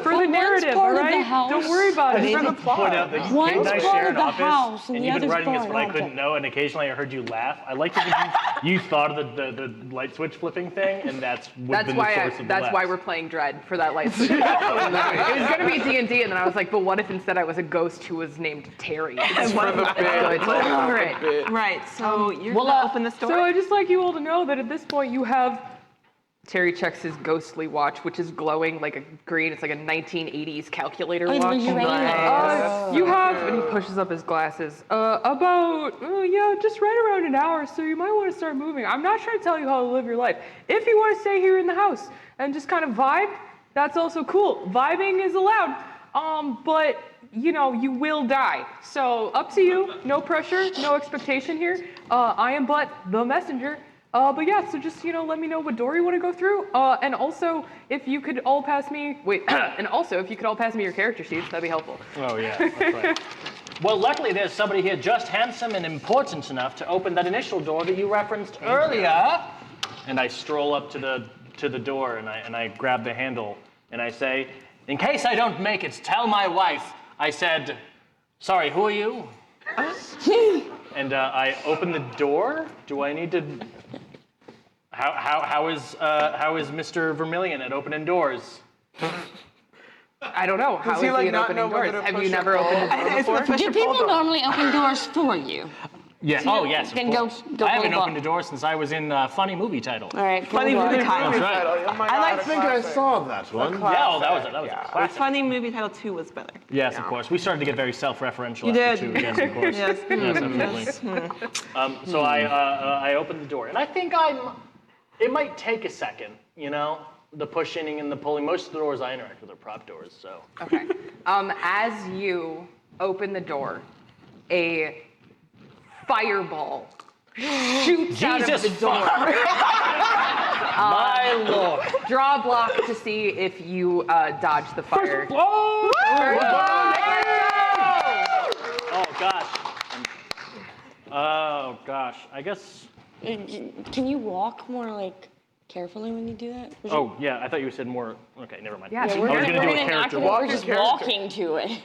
for the narrative, all part of the right? house. Don't worry about it. For the point out that One's Kate and I part share of an the office, house and and the you've been other's writing this foreign when I object. couldn't know, and occasionally I heard you laugh. I like that you thought of the light switch flipping thing, and that's been the source of the That's why laugh. we're playing Dread for that light switch. It was gonna be D&D, and then I was like, but what if instead I was a ghost who was named Terry? It's For the bit. all right. Right, so you're gonna open this door? So I'd just like you all to know that at this point you have. Terry checks his ghostly watch, which is glowing like a green. It's like a 1980s calculator Oh, watch. Uranus. You have, and he pushes up his glasses. Just right around an hour. So you might want to start moving. I'm not trying to tell you how to live your life. If you want to stay here in the house and just kind of vibe, that's also cool. Vibing is allowed. But you know, you will die. So up to you. No pressure, no expectation here. I am but the messenger. But yeah, so just, let me know what door you want to go through. And also, if you could all pass me, your character sheets, that'd be helpful. Oh, yeah, that's right. Well, luckily there's somebody here just handsome and important enough to open that initial door that you referenced earlier. And I stroll up to the door and I grab the handle and I say, in case I don't make it, tell my wife I said, sorry, who are you? And I open the door. Do I need to? How is Mr. Vermilion at opening doors? I don't know. How is he, he like, at not opening know whether doors? to Have push you or never pull? opened a door It's the before? push Do or pull people door. normally open doors for you? Yeah. Oh, yes. Of Then course. go I haven't pull opened a door since I was in funny movie title. All right. Funny pull the movie door. title. That's right. Oh my I God, like a I think I classic. saw that one. Yeah. Oh, that was a classic. Funny movie title 2 was better. Yes, of course. We started to get very self-referential You after did. 2. Yes, of course. Yes. Yes, absolutely. So I opened the door, and I think it might take a second, the pushing and the pulling. Most of the doors I interact with are prop doors, so. Okay. As you open the door, a fireball shoots out of Jesus the door. My lord. Draw a block to see if you dodge the fire. Oh, Oh, gosh. I guess. Can you walk more like carefully when you do that? Oh, yeah. I thought you said more. Okay, never mind. Yeah, I was we're going to do a not character gonna- walk. We're just character. walking to it.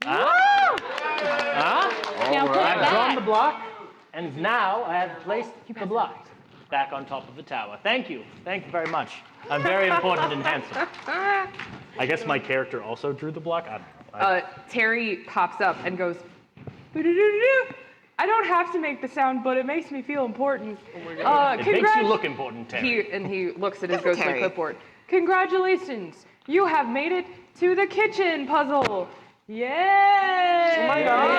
Huh? Now put it I've drawn the back. block, and now I have placed the block back on top of the tower. Thank you. Thank you very much. I'm very important and handsome. I guess my character also drew the block. Terry pops up and goes, "Boo-doo-doo-doo-doo." I don't have to make the sound, but it makes me feel important. It makes you look important, Terry. He looks at his ghostly Terry. clipboard. Congratulations, you have made it to the kitchen puzzle. Yay! Oh my God.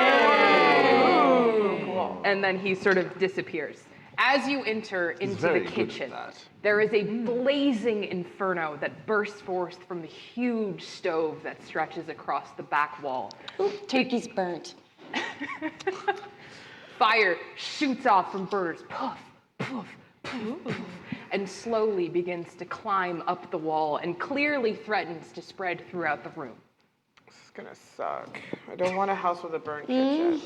And then he sort of disappears. As you enter into the very good at kitchen, that. there is a blazing inferno that bursts forth from the huge stove that stretches across the back wall. Turkey's burnt. Fire shoots off from burners, puff, puff, puff, puff, and slowly begins to climb up the wall and clearly threatens to spread throughout the room. This is gonna suck. I don't want a house with a burnt kitchen.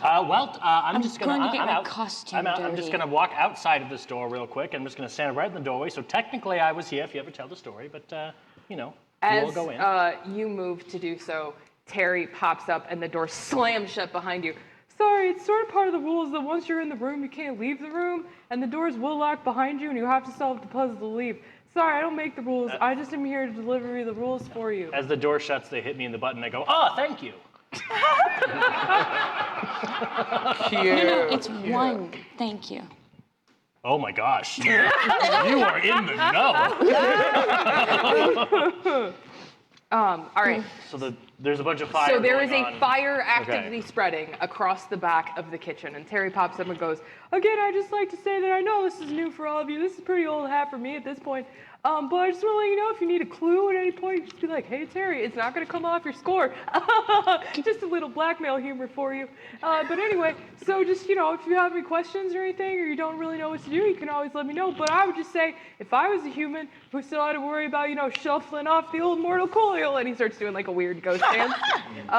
I'm just gonna. going to get I'm my out. costume I'm just dirty. gonna walk outside of this door real quick. I'm just gonna stand right in the doorway. So technically, I was here if you ever tell the story, but you know, you all go in. As you move to do so, Terry pops up and the door slams shut behind you. Sorry, it's sort of part of the rules that once you're in the room, you can't leave the room, and the doors will lock behind you, and you have to solve the puzzle to leave. Sorry, I don't make the rules. I just am here to deliver you the rules for you. As the door shuts, they hit me in the butt, and I go, "Oh, thank you." No, it's one. Thank you. Oh my gosh, you are in the know. All right. So there's a bunch of fire. So there is going a on. fire activity spreading across the back of the kitchen, and Terry pops up and goes, "Again, I just like to say that I know this is new for all of you. This is pretty old hat for me at this point. But I just want to let you know if you need a clue at any point, just be like, hey, Terry, it's not going to come off your score. Just a little blackmail humor for you. But anyway, so just, you know, if you have any questions or anything, or you don't really know what to do, you can always let me know. But I would just say, if I was a human who still had to worry about, you know, shuffling off the old mortal coil," and he starts doing like a weird ghost dance, you know,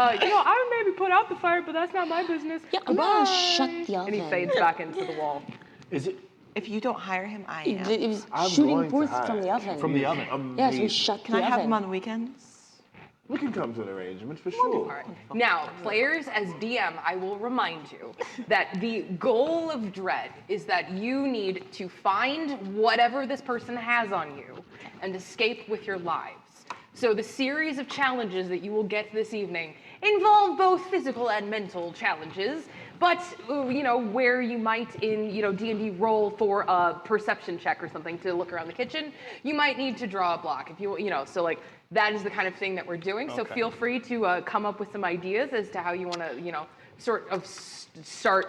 I would maybe put out the fire, but that's not my business. Yeah, I'm gonna Goodbye." shut the And he oven. fades back into the wall. Is it If you don't hire him, I am. It was I'm shooting going to forth hide. from the oven. from the oven? Yes, we shut Can the I oven. have him on weekends? We can come to an arrangement for All sure. right. Now, players, as DM, I will remind you that the goal of Dread is that you need to find whatever this person has on you and escape with your lives. So the series of challenges that you will get this evening involve both physical and mental challenges, but you know, where you might in, you know, D&D roll for a perception check or something to look around the kitchen, you might need to draw a block. If you know, so like that is the kind of thing that we're doing. So Okay. feel free to come up with some ideas as to how you want to, you know, sort of start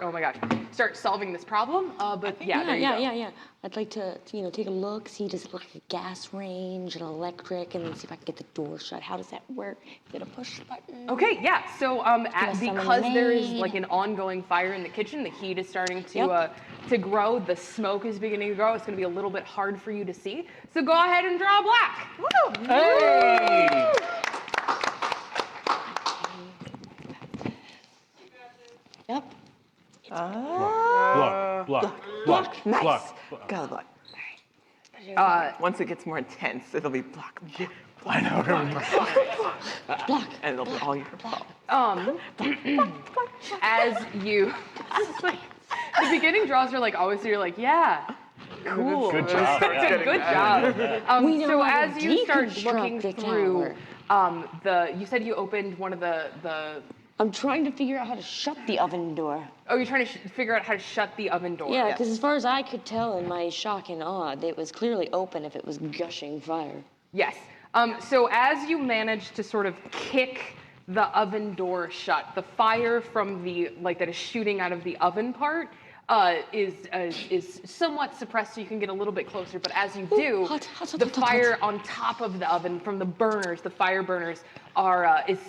solving this problem. But yeah, there you go. Yeah. I'd like to, you know, take a look, see does it look like a gas range, an electric, and then see if I can get the door shut. How does that work? Is it a push button? Okay, yeah. So summon because there is maid. like an ongoing fire in the kitchen, the heat is starting to Yep. to grow. The smoke is beginning to grow. It's going to be a little bit hard for you to see. So go ahead and draw black. Woo! Hey! Yep. Block. Nice. Block. Got a block. Uh, Once it gets more intense, it'll be block. I know. Block. And it'll be all your fault. as you, the beginning draws are like always. So you're like, yeah. Cool. Good job. Yeah. Good job. We know So how to as you start deconstruct looking the through, tower. you said you opened one of the. I'm trying to figure out how to shut the oven door. Oh, you're trying to figure out how to shut the oven door. Yeah, because as far as I could tell in my shock and awe, it was clearly open if it was gushing fire. Yes. So as you manage to sort of kick the oven door shut, the fire from the that is shooting out of the oven part is somewhat suppressed, so you can get a little bit closer. But as you do, hot, the fire on top of the oven from the burners, the fire burners,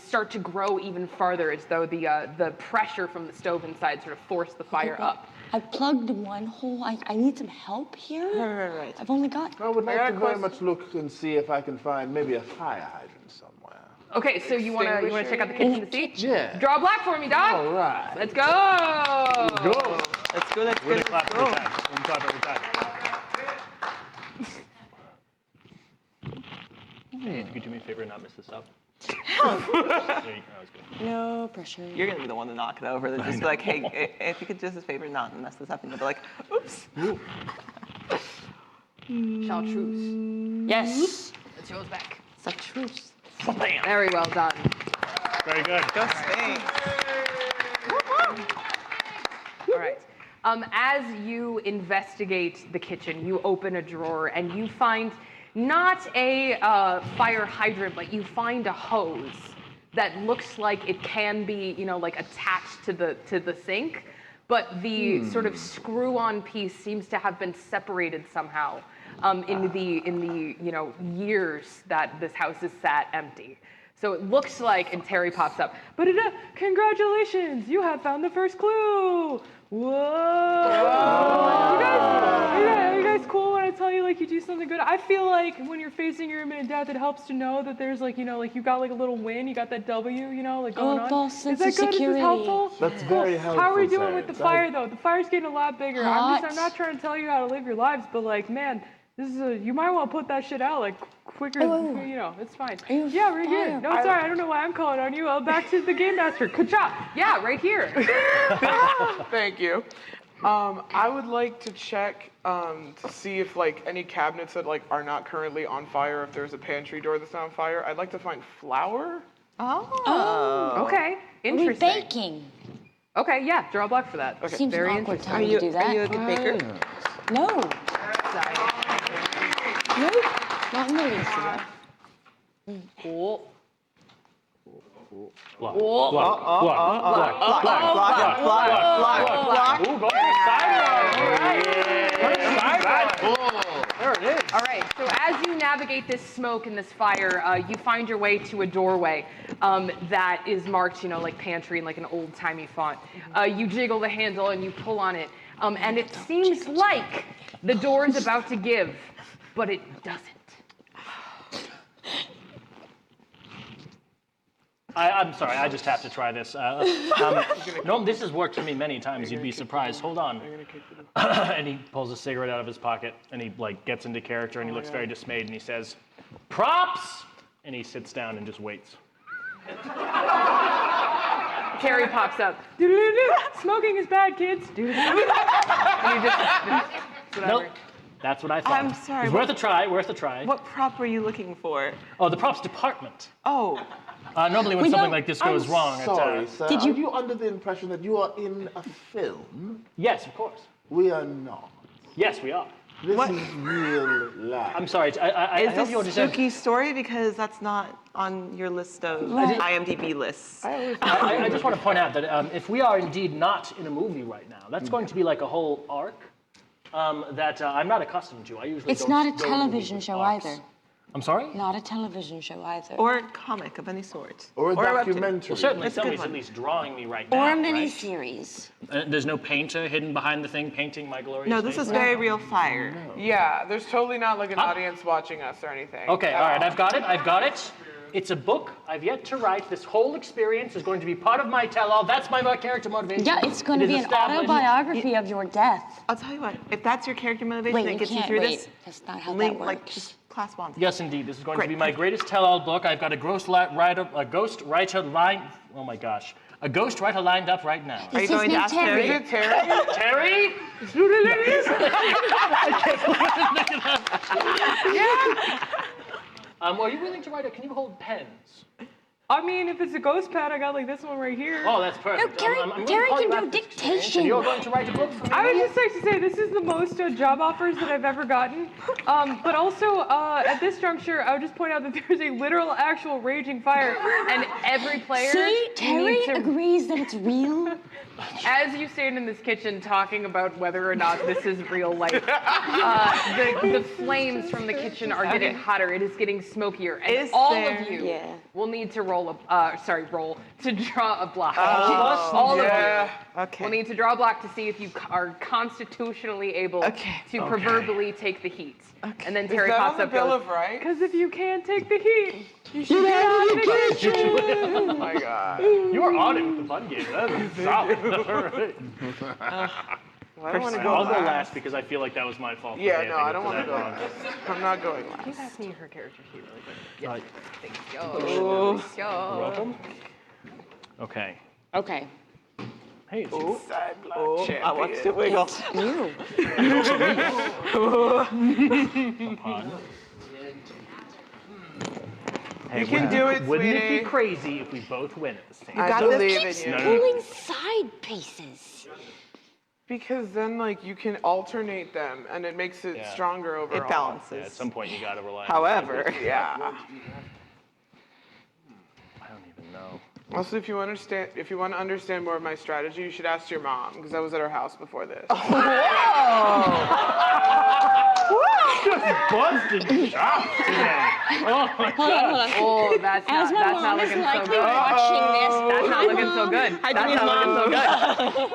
start to grow even farther, as though the pressure from the stove inside sort of forced the fire up. I plugged one hole. I need some help here. Right. I've only got. I would I like got to a very question. much look and see if I can find maybe a fire hydrant somewhere. Okay, so you wanna check out the kitchen to see? Yeah. Draw black for me, Doc. All right. Let's go. Go. Let's go. Let's go. Really Let's clap go. every time. One clap every time. Hey, could you do me a favor and not mess this up? There you go. That was good. No pressure. You're gonna be the one to knock it over. They're just be like, hey, if you could do us a favor, not mess this up, and you'll be like, oops. Chartreuse. Yes. It's yours back. Chartreuse. Very well done. Very good. Go Spain. All right. As you investigate the kitchen, you open a drawer and you find not a fire hydrant, but you find a hose that looks like it can be, like attached to the sink, but the sort of screw-on piece seems to have been separated somehow in the years that this house has sat empty. So it looks like, and Terry pops up, but congratulations, you have found the first clue. Whoa! You guys cool when I tell you like you do something good. I feel like when you're facing your imminent death, it helps to know that there's like, you know, like you got like a little win, you got that W, you know, like going on. false sense Is of that good? Is security. this helpful? That's very helpful. How are we doing with Terrence. the fire though? The fire's getting a lot bigger. Hot. I'm not trying to tell you how to live your lives, but like, man, this is you might want to put that shit out like quicker. You know, it's fine. Yeah, right here. No, sorry, I don't know why I'm calling on you. Back to the game master. Good job. Yeah, right here. Thank you. I would like to check to see if like any cabinets that like are not currently on fire, if there's a pantry door that's not on fire. I'd like to find flour. Okay, Are we interesting. baking? Okay, yeah, draw a block for that. Okay, Seems very an awkward interesting. time to do that. Are you a good baker? No. Nope. Not in the least. Cool. Block. Cool. Block. Ooh, go to the sideline. There it is. All right, so as you navigate this smoke and this fire, you find your way to a doorway that is marked, you know, like pantry in like an old-timey font. You jiggle the handle and you pull on it, and it seems like the door is about to give, but it doesn't. I'm sorry, I just have to try this. No, this has worked for me many times. You'd be surprised. Hold on. And he pulls a cigarette out of his pocket, and he like gets into character, and he looks very dismayed, and he says, "Props!" And he sits down and just waits. Carrie pops up. Doo-doo-doo-doo. Smoking is bad, kids. Doo-doo-doo-doo. And you just whatever. Nope. That's what I thought. I'm sorry, It's worth a try. Worth a try. What prop were you looking for? Oh, the props department. Oh, Normally, when something like this goes wrong, Sorry, sir. Did Are you- you under the impression that you are in a film? yes, of course. We are not. Yes, we are. This is real life. I'm sorry. I is hope you this understand. spooky story? Because that's not on your list of IMDb lists. I just want to point out that if we are indeed not in a movie right now, that's going to be like a whole arc that I'm not accustomed to. I usually It's don't not a go to television movies with show arcs. either. I'm sorry? Not a television show either. Or a comic of any sort. Or a webtoon. documentary. Well, certainly That's a good somebody's at one. least drawing me right now. Or a right? miniseries. There's no painter hidden behind the thing painting my glorious No, this face? is very real fire. Yeah, there's totally not like an audience watching us or anything. Okay, at all right, all. I've got it. It's a book I've yet to write. This whole experience is going to be part of my tell-all. That's my character motivation. Yeah, it's going to It is be an established- autobiography of your death. I'll tell you what, if that's your character motivation Wait, that you gets you can't through wait. this, That's not how link, that like, works. just class one. Yes, indeed. This is going to Great. be my greatest tell-all book. I've got a ghost writer line. Oh my gosh, a ghost writer lined up right now. Are you Is his going to name ask Terry? Is it Terry? Terry? Are you willing to write it? Can you hold pens? I mean, if it's a ghost pad, I got like this one right here. Oh, that's perfect. No, Terry- I'm going to Terry call you can do after this experience, dictation. And you're going to write a book for me. I would just like to say this is the most job offers that I've ever gotten. But also, at this juncture, I would just point out that there's a literal, actual raging fire, and every player See, Terry needs to, agrees that it's real. as you stand in this kitchen talking about whether or not this is real life, the flames from the kitchen are getting hotter. It is getting smokier, and Is all there- of you Yeah. will need to roll to draw a block. us? All Yeah. of you. Okay. We'll need to draw a block to see if you are constitutionally able to proverbially take the heat. And then Is Terry that pops on the up Bill goes, of Rights? because if you can't take the heat, you should get out of the kitchen. Oh my god. You are on it with the fun game. That is solid. All right. I don't want to go I'll go last. last because I feel like that was my fault. for Yeah, dancing no, I up don't to want to that go wrong. last. I'm not going last. Please ask me her character sheet really quick. Yes. Right. Thank you. Thank you. Welcome. Okay. Okay. Hey, it's you. I watched it wiggle. You. Hey, You can do it, Wouldn't it sweetie. be crazy if we both win at the same time? I got this. believe in Keeps you. pulling side pieces. Because then, like, you can alternate them, and it makes it Yeah. stronger overall. It Yeah, at balances. some point you gotta rely on However, Yeah. I don't even know. Also, if you want to understand more of my strategy, you should ask your mom, because I was at her house before this. Busted chops today. Oh my Hold on, hold on. Oh, that's As not, my that's not mom is looking so likely good. watching this, That's not hi, looking so Mom. good. Hi, That's Jimmy's not looking so mom. good.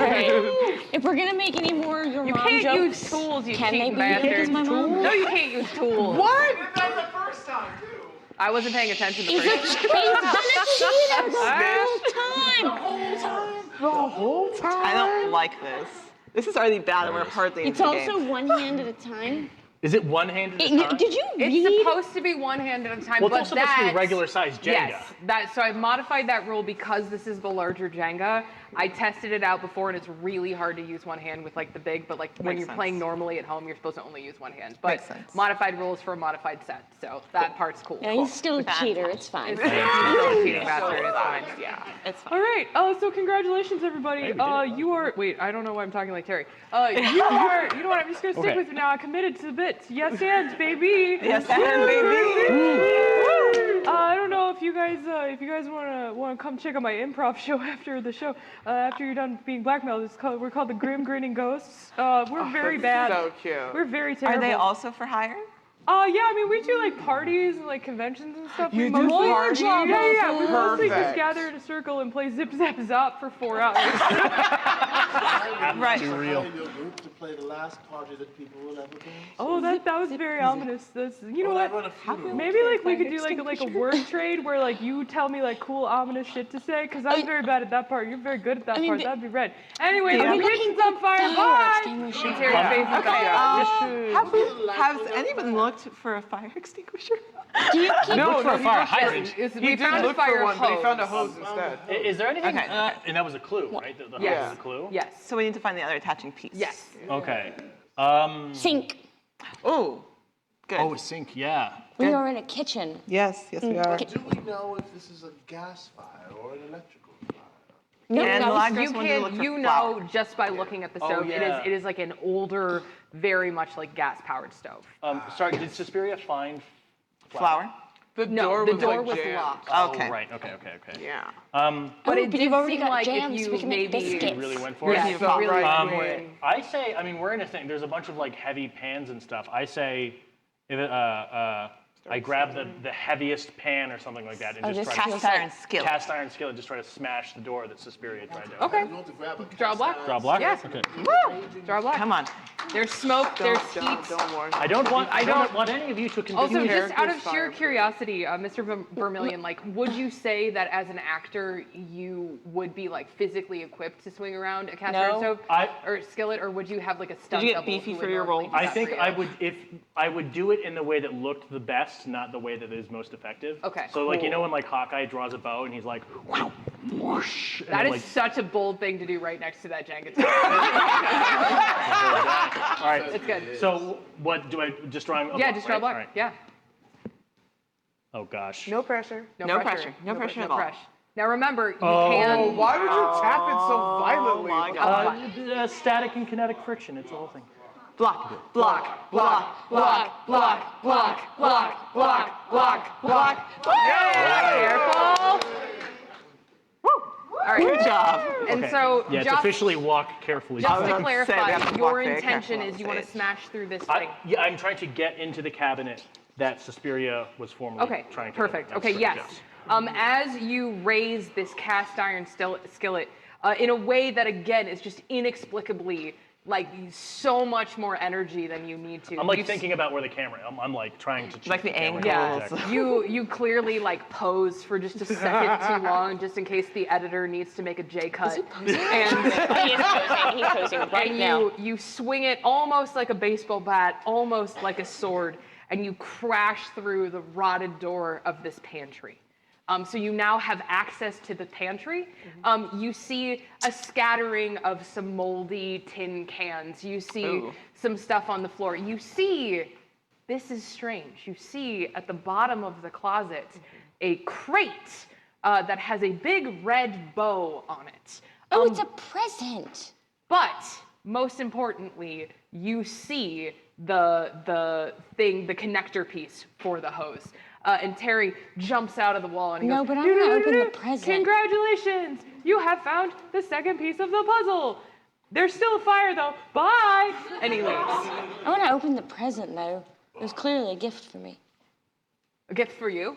Right. If we're gonna make any more your You mom can't jokes, use tools, you can they cheating be used bastard. as my mom? No, you can't use tools. What? Did that the first time, too. I wasn't paying attention the He's first gonna cheat the whole time. I don't like this. This is already bad, and we're hardly It's into the also game. one hand at a time. Is it one hand at a time? Did you read? It's supposed to be one hand at a time, Well, but it's also supposed to be that's- regular size Jenga. Yes, so I've modified that rule because this is the larger Jenga. I tested it out before, and it's really hard to use one hand with like the big, but like when Makes you're sense. playing normally at home, you're supposed to only use one hand. But Makes sense. modified rules for a modified set, so that part's cool. Yeah, he's still a cheater. It's fine. It's still cheating bastard, it's fine. Yeah, it's fine. All right. So congratulations, everybody. You are. Wait, I don't know why I'm talking like Terry. You are. You know what? I'm just gonna stick Okay. with it now. I committed to the bits. Yes, and baby. Yes, and baby. I don't know if you guys wanna come check out my improv show after the show. After you're done being blackmailed, we're called the Grim Grinning Ghosts. We're very bad. So cute. We're very Are terrible. they also for hire? Yeah, I mean, we do like parties and like conventions and stuff. You we do mostly, parties? Yeah, we mostly just Perfect. gather in a circle and play Zip Zap Zop for 4 hours. Right. Too real. Your group to play the last party that people will ever dance. Oh, that was very ominous. You know I what? run a funeral. Maybe like we could do like a word trade where like you tell me like cool ominous shit to say, because I'm very bad at that part. You're very good at that part. That'd be red. Anyway, Yeah. the kitchen's on fire. Bye. extinguisher. Terry's face is Okay. Has anyone looked for a fire extinguisher? Do you keep Look for a fire hydrant. We He did found a look fire for one, but he hose. found a hose instead. Is there anything? Okay. And that was a clue, right? The hose Yes. was a clue. Yes. So we need to find the other attaching piece. Yes. Okay. sink? Oh, good. Oh, a sink. Yeah. We are in a kitchen. Yes, we are. Do we know if this is a gas fire or an electrical fire? No, And that was- Milagros You wanted to look can, for you flour. know, just by looking at the Oh, stove, yeah. it is like an older, very much like gas-powered stove. Sorry, did Suspiria find Flour? The No, door the was door like was jammed. locked. Okay. Oh, right. Okay. Yeah. But Oh, it but did you've already seem got like jams, if we you can make maybe biscuits. really went for it. yeah, You if felt you really right. went for it. I say, I mean, we're in a thing. There's a bunch of like heavy pans and stuff. I say, if it, I grab the heaviest pan or something like that and just this try Cast iron skillet. cast iron skillet and just try to smash the door that Suspiria tried to. Okay. You want to grab a Draw black? Draw black. Yeah. Okay. Draw black. Come on. There's smoke, there's heat. Don't worry. I don't want any of you to continue. Also, Here, just out of here's sheer fire. curiosity, Mr. Vermillion, like, would you say that as an actor you would be like physically equipped to swing around a cast iron stove or skillet, or would you have like a stunt you get double beefy who for would your normally role? do I that think for I you? would if I would do it in the way that looked the best, not the way that is most effective. Okay. So like you know when like Hawkeye draws a bow and he's like whoosh, and That then, is like, such a bold thing to do right next to that Jenga tower. all right. It's good. So what do I just draw? Yeah, just draw right? black. All right. Yeah. Oh gosh. No pressure. No pressure. No pressure at all. pressure. Now remember, you Oh, can. why would you tap it so violently? my God. Static and kinetic friction. It's the whole thing. Block, block, block, block, block, block, block, block, block, block. Careful. All right. Good job. And Okay. so, Yeah, it's just, officially walk carefully. just was to about to say, we clarify, have to your walk very intention careful is on you want to stage. smash through this thing. I'm trying to get into the cabinet that Suspiria was formerly Okay, trying to. perfect. That's Okay, correct, yes. As you raise this cast iron skillet in a way that, again, is just inexplicably like so much more energy than you need to. I'm like You- thinking about where the camera. I'm like trying to. Like the check camera angles. exactly. You clearly like pose for just a second too long, just in case the editor needs to make a J cut. And He is posing. He's posing right and now. you swing it almost like a baseball bat, almost like a sword, and you crash through the rotted door of this pantry. So you now have access to the pantry. You see a scattering of some moldy tin cans. You see Ooh. some stuff on the floor. You see, this is strange. You see at the bottom of the closet a crate that has a big red bow on it. Oh, it's a present. But most importantly, you see the thing, the connector piece for the hose. And Terry jumps out of the wall and he No, goes, but I wanna open the present. Congratulations! You have found the second piece of the puzzle. There's still a fire though. Bye! And he leaves. I want to open the present though. It was clearly a gift for me. A gift for you?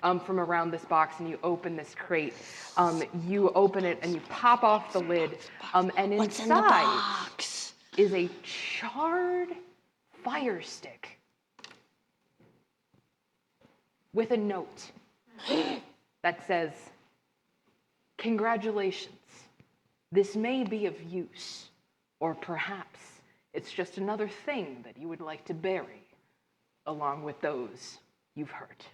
from around this box, and you open this crate. You open it and you pop off the lid, and What's in the inside box? is a charred fire stick with a note that says, "Congratulations. This may be of use, or perhaps it's just another thing that you would like to bury, along with those you've hurt."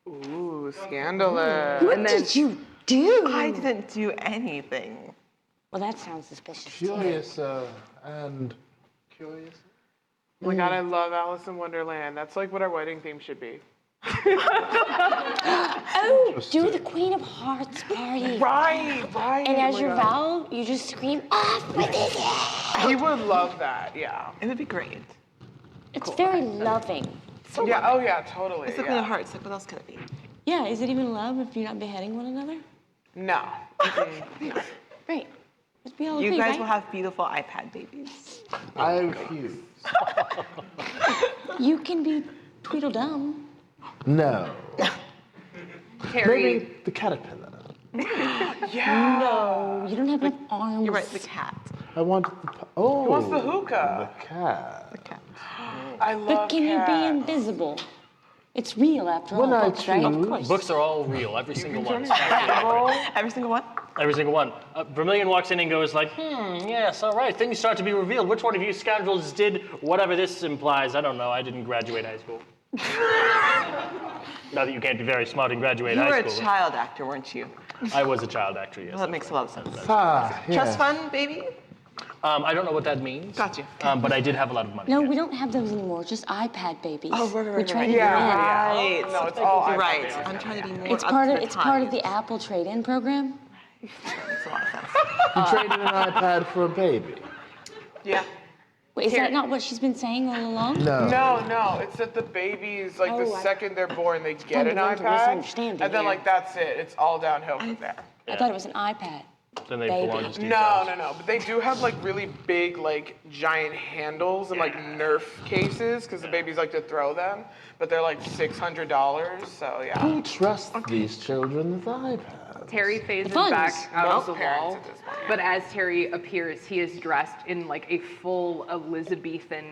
Ooh, scandalous. What did you do? I didn't do anything. Well, that sounds suspicious too. Curious and curious. Oh my God, I love Alice in Wonderland. That's like what our wedding theme should be. Oh, do the Queen of Hearts party. Right. And as Oh my your God. vow, you just scream, "Off with it!" He would love that, yeah. It would be great. It's very loving. Yeah, oh yeah, totally. It's the Queen of Hearts. Like, what else could it be? Yeah, is it even love if you're not beheading one another? No. Right. Let's be all You okay, guys right? will have beautiful iPad babies. I refuse. You can be Tweedledum. No. Terry, Maybe the caterpillar. Yeah. No, you don't have enough arms. You're right, the cat. I want the. Oh. He wants the hookah. The cat. The cat. I love But can you be cats. invisible? It's real after When all, I books, right? choose. Books are all real, every single one. Every single one? Every single one. Vermilion walks in and goes like, yes, all right, things start to be revealed. Which one of you scoundrels did whatever this implies? I don't know, I didn't graduate high school. Not that you can't be very smart and graduate You were high a school. child actor, weren't you? I was a child actor, yes. Well, that makes a lot of sense. Ah, yeah. Trust fund, baby? I don't know what that means. Got you. But I did have a lot of money. No, yes. we don't have those anymore, just iPad babies. Oh, right, We try to Yeah. Right. No, it's all You're right. iPad. I'm trying to be more It's up part to of the it's part of times. the Apple trade-in program. Makes a lot of sense. You traded an iPad for a baby. Yeah. Wait, is that not what she's been saying all along? No. No, it's that the babies, like the Oh, I- second they're born, they get an Fundamental iPad, misunderstanding and then here. like that's it. It's all downhill from there. I thought it was an iPad. Then they Baby. belong to Steve No, Jobs. but they do have like really big, like giant handles and like Nerf cases because the babies like to throw them, but they're like $600. So yeah. Who trusts these children with iPads? Terry phases funds. back out of the Parents wall, at this point. but as Terry appears, he is dressed in like a full Elizabethan,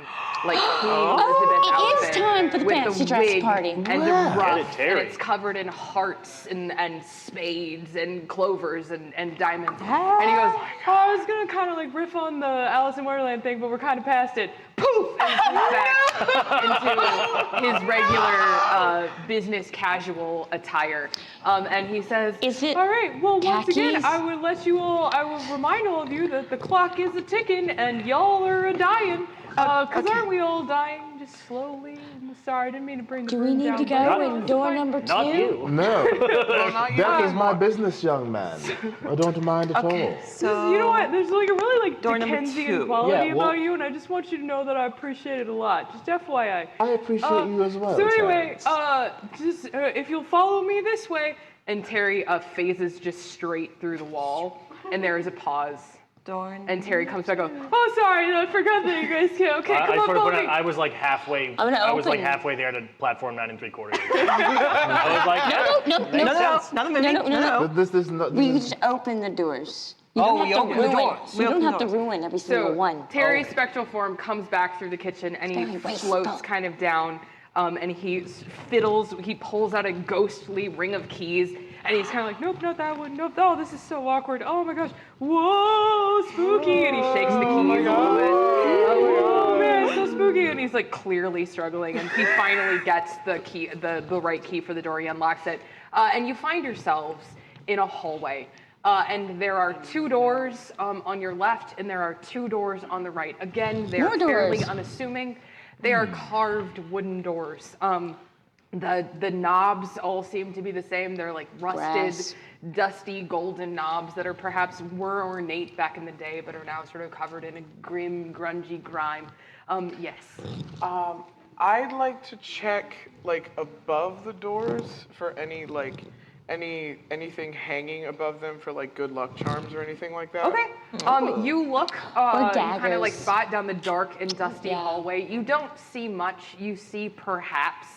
like Queen Elizabeth it is outfit time for the with fancy the dress wig party. and the Wow. ruff, Get it, Terry. and it's covered in hearts and spades and clovers and diamonds. And he goes, "Oh, I was gonna kind of like riff on the Alice in Wonderland thing, but we're kind of past it." Poof! And he's back into his regular business casual attire. And he says, Is it "All right, well, once again, khakis? I would remind all of you that the clock is a-ticking and y'all are a-dying. Aren't we all dying just slowly? I'm sorry, I didn't mean to bring the Do we room need down, to but go it's in door fine." number 2? Not you. No. Well, not you That is my anymore. business, young man. I don't mind at all. So, You know what? There's like a really like Door number Dickensian 2. quality Yeah, well- about you, and I just want you to know that I appreciate it a lot. Just FYI. I appreciate you as well. So anyway, Terrence. if you'll follow me this way, and Terry phases just straight through the wall, and there is a pause. Dorn. And Terry comes back and goes, "Oh, sorry, I forgot that you guys can't. Okay, I come on, sort of follow put me." it, I was like halfway. gonna I was like open- halfway there to platform 9 3/4. I was like, No, makes sense. Not a movie. No. This is not. We just open the doors. You Oh, don't we have to open the ruin. doors. You We don't open have the to doors. ruin every single one. Terry's spectral form comes back through the kitchen and he Very floats wasteful. kind of down and he fiddles, he pulls out a ghostly ring of keys and he's kind of like, "Nope, not that one. Nope. Oh, this is so awkward. Oh my gosh. Whoa, spooky." And he shakes the keys a little bit. Oh man, it's so spooky. And he's like clearly struggling and he finally gets the key, the right key for the door. He unlocks it. And you find yourselves in a hallway. And there are 2 doors on your left, and there are 2 doors on the right. Again, they're More fairly doors. unassuming. They are carved wooden doors. The knobs all seem to be the same. They're like rusted, Brass. dusty, golden knobs that are perhaps were ornate back in the day, but are now sort of covered in a grim, grungy grime. Yes. I'd like to check like above the doors for any like anything hanging above them for like good luck charms or anything like that. Okay. You look kind of like daggers. spot down the dark and dusty Yeah. hallway. You don't see much. You see perhaps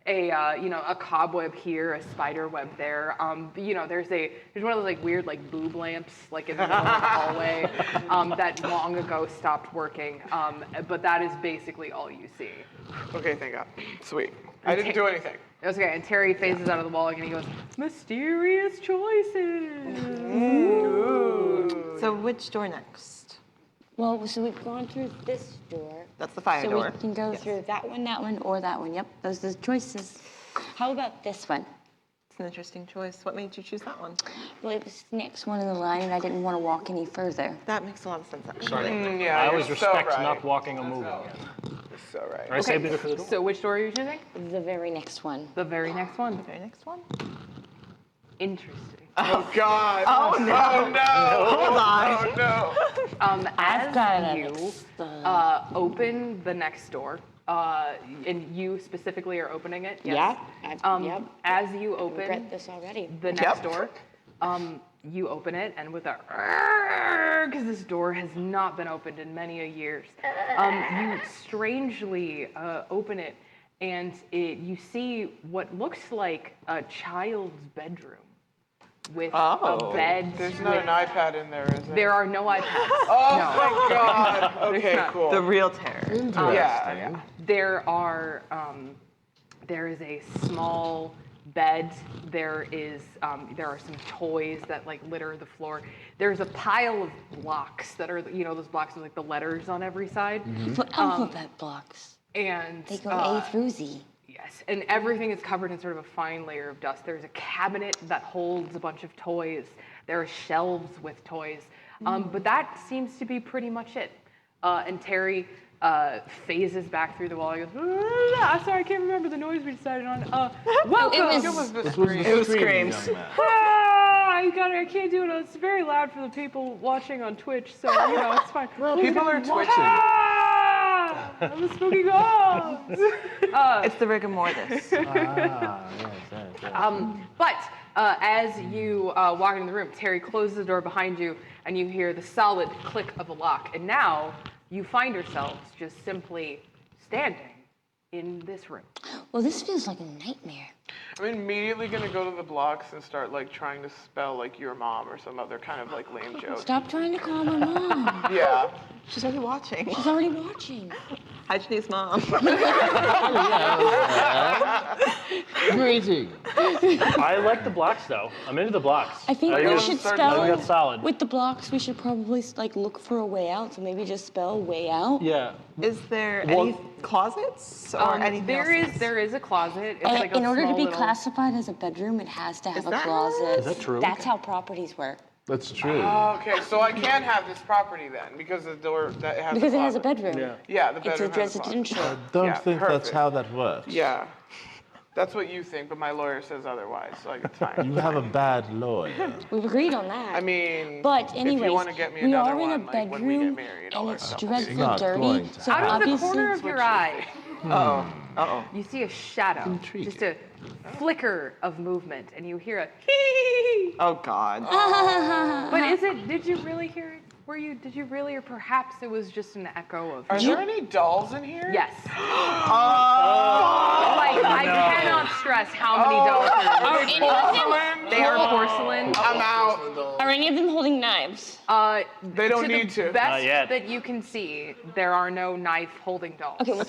a cobweb here, a spider web there. There's one of those like weird like boob lamps like in the middle of the hallway that long ago stopped working. But that is basically all you see. Okay, thank God. Sweet. I didn't do anything. That's okay. And Terry phases out of the wall and he goes, "Mysterious choices." So which door next? Well, so we've gone through this door. That's the fire door. So we can go through that one, or that one. Yep, those are the choices. How about this one? It's an interesting choice. What made you choose that one? Well, it was the next one in the line, and I didn't want to walk any further. That makes a lot of sense, actually. Yeah, I always you're so respect right. not walking or moving. You're so right. I saved it for the door. So which door are you choosing? The very next one. The very next one. Very next one. Interesting. Oh, God. Oh, no. Oh, no. Hold on. Oh, no. As you open the next door, and you specifically are opening it. Yes. Yep. As you I open regret this already. the next door, you open it, and with a because this door has not been opened in many a years, you strangely open it, and you see what looks like a child's bedroom with a bed. There's not an iPad in there, is there? There are no iPads. Oh, No. thank God. Okay, not. cool. The real terror. Yeah. There are there is a small bed. There are some toys that like litter the floor. There's a pile of blocks that are those blocks with like the letters on every side. For alphabet blocks. And They go A through Z. yes, and everything is covered in sort of a fine layer of dust. There's a cabinet that holds a bunch of toys. There are shelves with toys. But that seems to be pretty much it. And Terry phases back through the wall. He goes, sorry, I can't remember the noise we decided on. Welcome! It was the scream. It was screams. I can't do it. It's very loud for the people watching on Twitch, so, it's fine. People are twitching. I'm a spooky ghost! It's the rigor mortis. But as you walk into the room, Terry closes the door behind you, and you hear the solid click of a lock. And now you find yourselves just simply standing in this room. Well, this feels like a nightmare. I'm immediately gonna go to the blocks and start like trying to spell like your mom or some other kind of like lame joke. Stop trying to call my mom. Yeah. She's already watching. She's already watching. Hi, Janine's mom. Greetings. I like the blocks though. I'm into the blocks. I think I we got- should I spell got solid. with the blocks. We should probably like look for a way out. So maybe just spell way out. Yeah. Is there Well- any closets or anything else? There is a closet. It's like a In order to small be little- classified as a bedroom, it has to have Is a that- closet. Is that true? That's how properties work. That's true. Okay, so I can't have this property then because the door that has Because a it has a closet. bedroom. Yeah. Yeah, the It's a bedroom has a closet. residential. Don't Yeah, think that's perfect. how that works. Yeah. That's what you think, but my lawyer says otherwise, so it's fine. You have a bad lawyer. We've agreed on that. I mean, But if you anyways, want to get me we another are in a one, like when we bedroom, get married, all and that it's stuff. dreadfully not dirty. going to So Out of the obviously, corner of your eye, Uh-oh. you see a shadow, Intriguing. just a flicker of movement, and you hear a hee. Oh, God. But did you really hear it? Did you really, or perhaps it was just an echo of? Are there any dolls in here? Yes. I cannot stress how many dolls Are any of them? they are porcelain. I'm out. Are any of them holding knives? They don't To need the to. best Not yet. that you can see, there are no knife-holding dolls. Okay, well,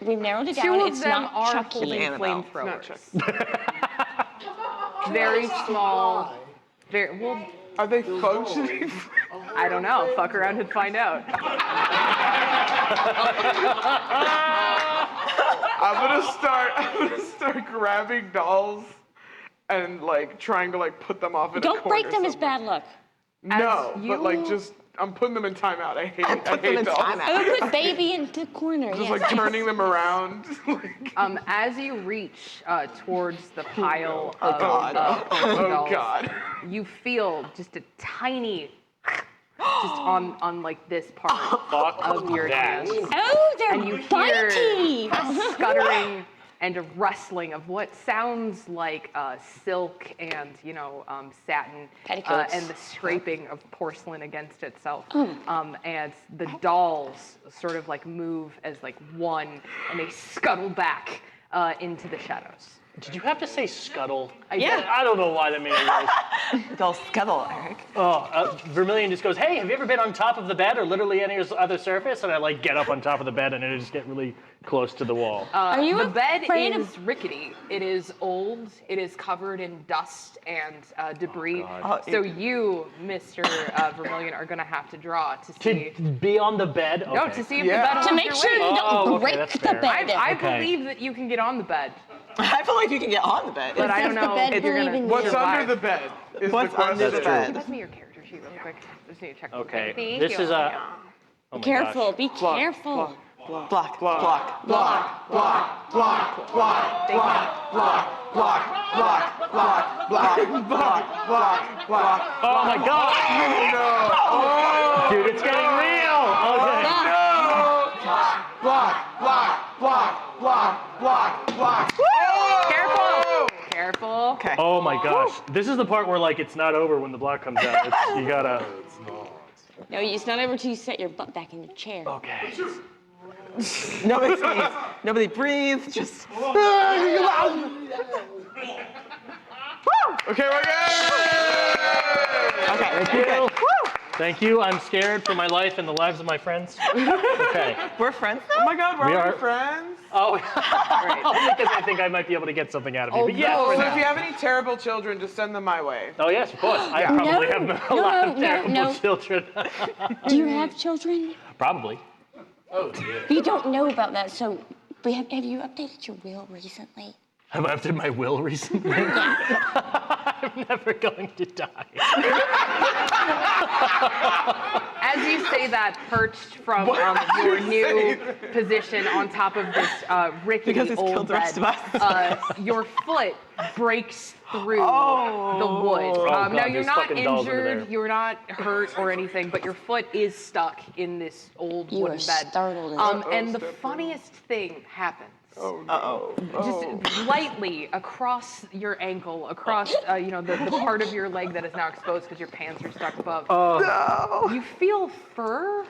we've narrowed it down. Two of It's them not are Chucky. holding Annabelle. Not flamethrowers. Chucky. Very small. Very well. Are they functioning? I don't know. Fuck around and find out. I'm gonna start grabbing dolls and like trying to like put them off in a Don't corner break them. It's somewhere. bad luck. No, As but like you- just I'm putting them in timeout. I hate Put them in dolls. I timeout. would put baby in the corner. Just yes. like turning them around. Like, As you reach towards the pile Oh, of, God. of oh dolls, God. you feel just a tiny, just on like this part of your that. hands, Oh, they're and you hear bitey. a scuttering and a rustling of what sounds like silk and satin, Petticoats. and the scraping of porcelain against itself. And the dolls sort of like move as like one, and they scuttle back into the shadows. Did you have to say scuttle? Yeah. I don't know why that made it worse. It's all scuttle, Eric. Vermilion just goes, hey, have you ever been on top of the bed or literally any other surface? And I like get up on top of the bed and I just get really close to the wall. Are you The bed afraid is rickety. It is old. It is covered in dust and debris. So you, Mr. Vermilion, are going to have to draw to see. To be on the bed? Okay. No, to see if the bed holds To make your sure weight. you don't break that's the fair. bed. I Okay. believe that you can get on the bed, I feel like you can get on the bed. but I don't Does the know bed if you're believe going in to you? What's under the bed? Is What's the under question. the That's bed? Pass me your character sheet real quick. Just need to check. Okay, Thank this you. is a. Oh my Careful, gosh. be careful. Block, block, block, Block, block, block, block, block, block, block, block, block, block, block, block. Oh my god! Oh Dude, it's getting real! Okay. no! Block, block, block, block, block, block. Careful. Careful. Okay. Oh my gosh. This is the part where like it's not over when the block comes out. You gotta. No, it's not over till you set your butt back in the chair. Okay. Nobody sneeze. Nobody breathe. Just. Okay, we're good. Okay. Thank you. Thank you. I'm scared for my life and the lives of my friends. Okay. We're friends Oh now? my God, we're We already are- friends. Oh, because I think I might be able to get something out of you. But yes, So for if you now. have any terrible children, just send them my way. Oh yes, of course. I probably have a lot of no, terrible no. children. Do you have children? Probably. You don't know about that, so but have you updated your will recently? Have I updated my will recently? I'm never going to die. As you say that, perched from your new position on top of this rickety Because it's old killed the rest bed, of us. your foot breaks through the wood. God, Now you're there's not fucking dolls under injured, there. you're not hurt or anything, but your foot is stuck in this old You wooden are bed. startled. And the funniest thing happens. Uh-oh. Just lightly across your ankle, across the part of your leg that is now exposed because your pants are stuck above. You feel fur.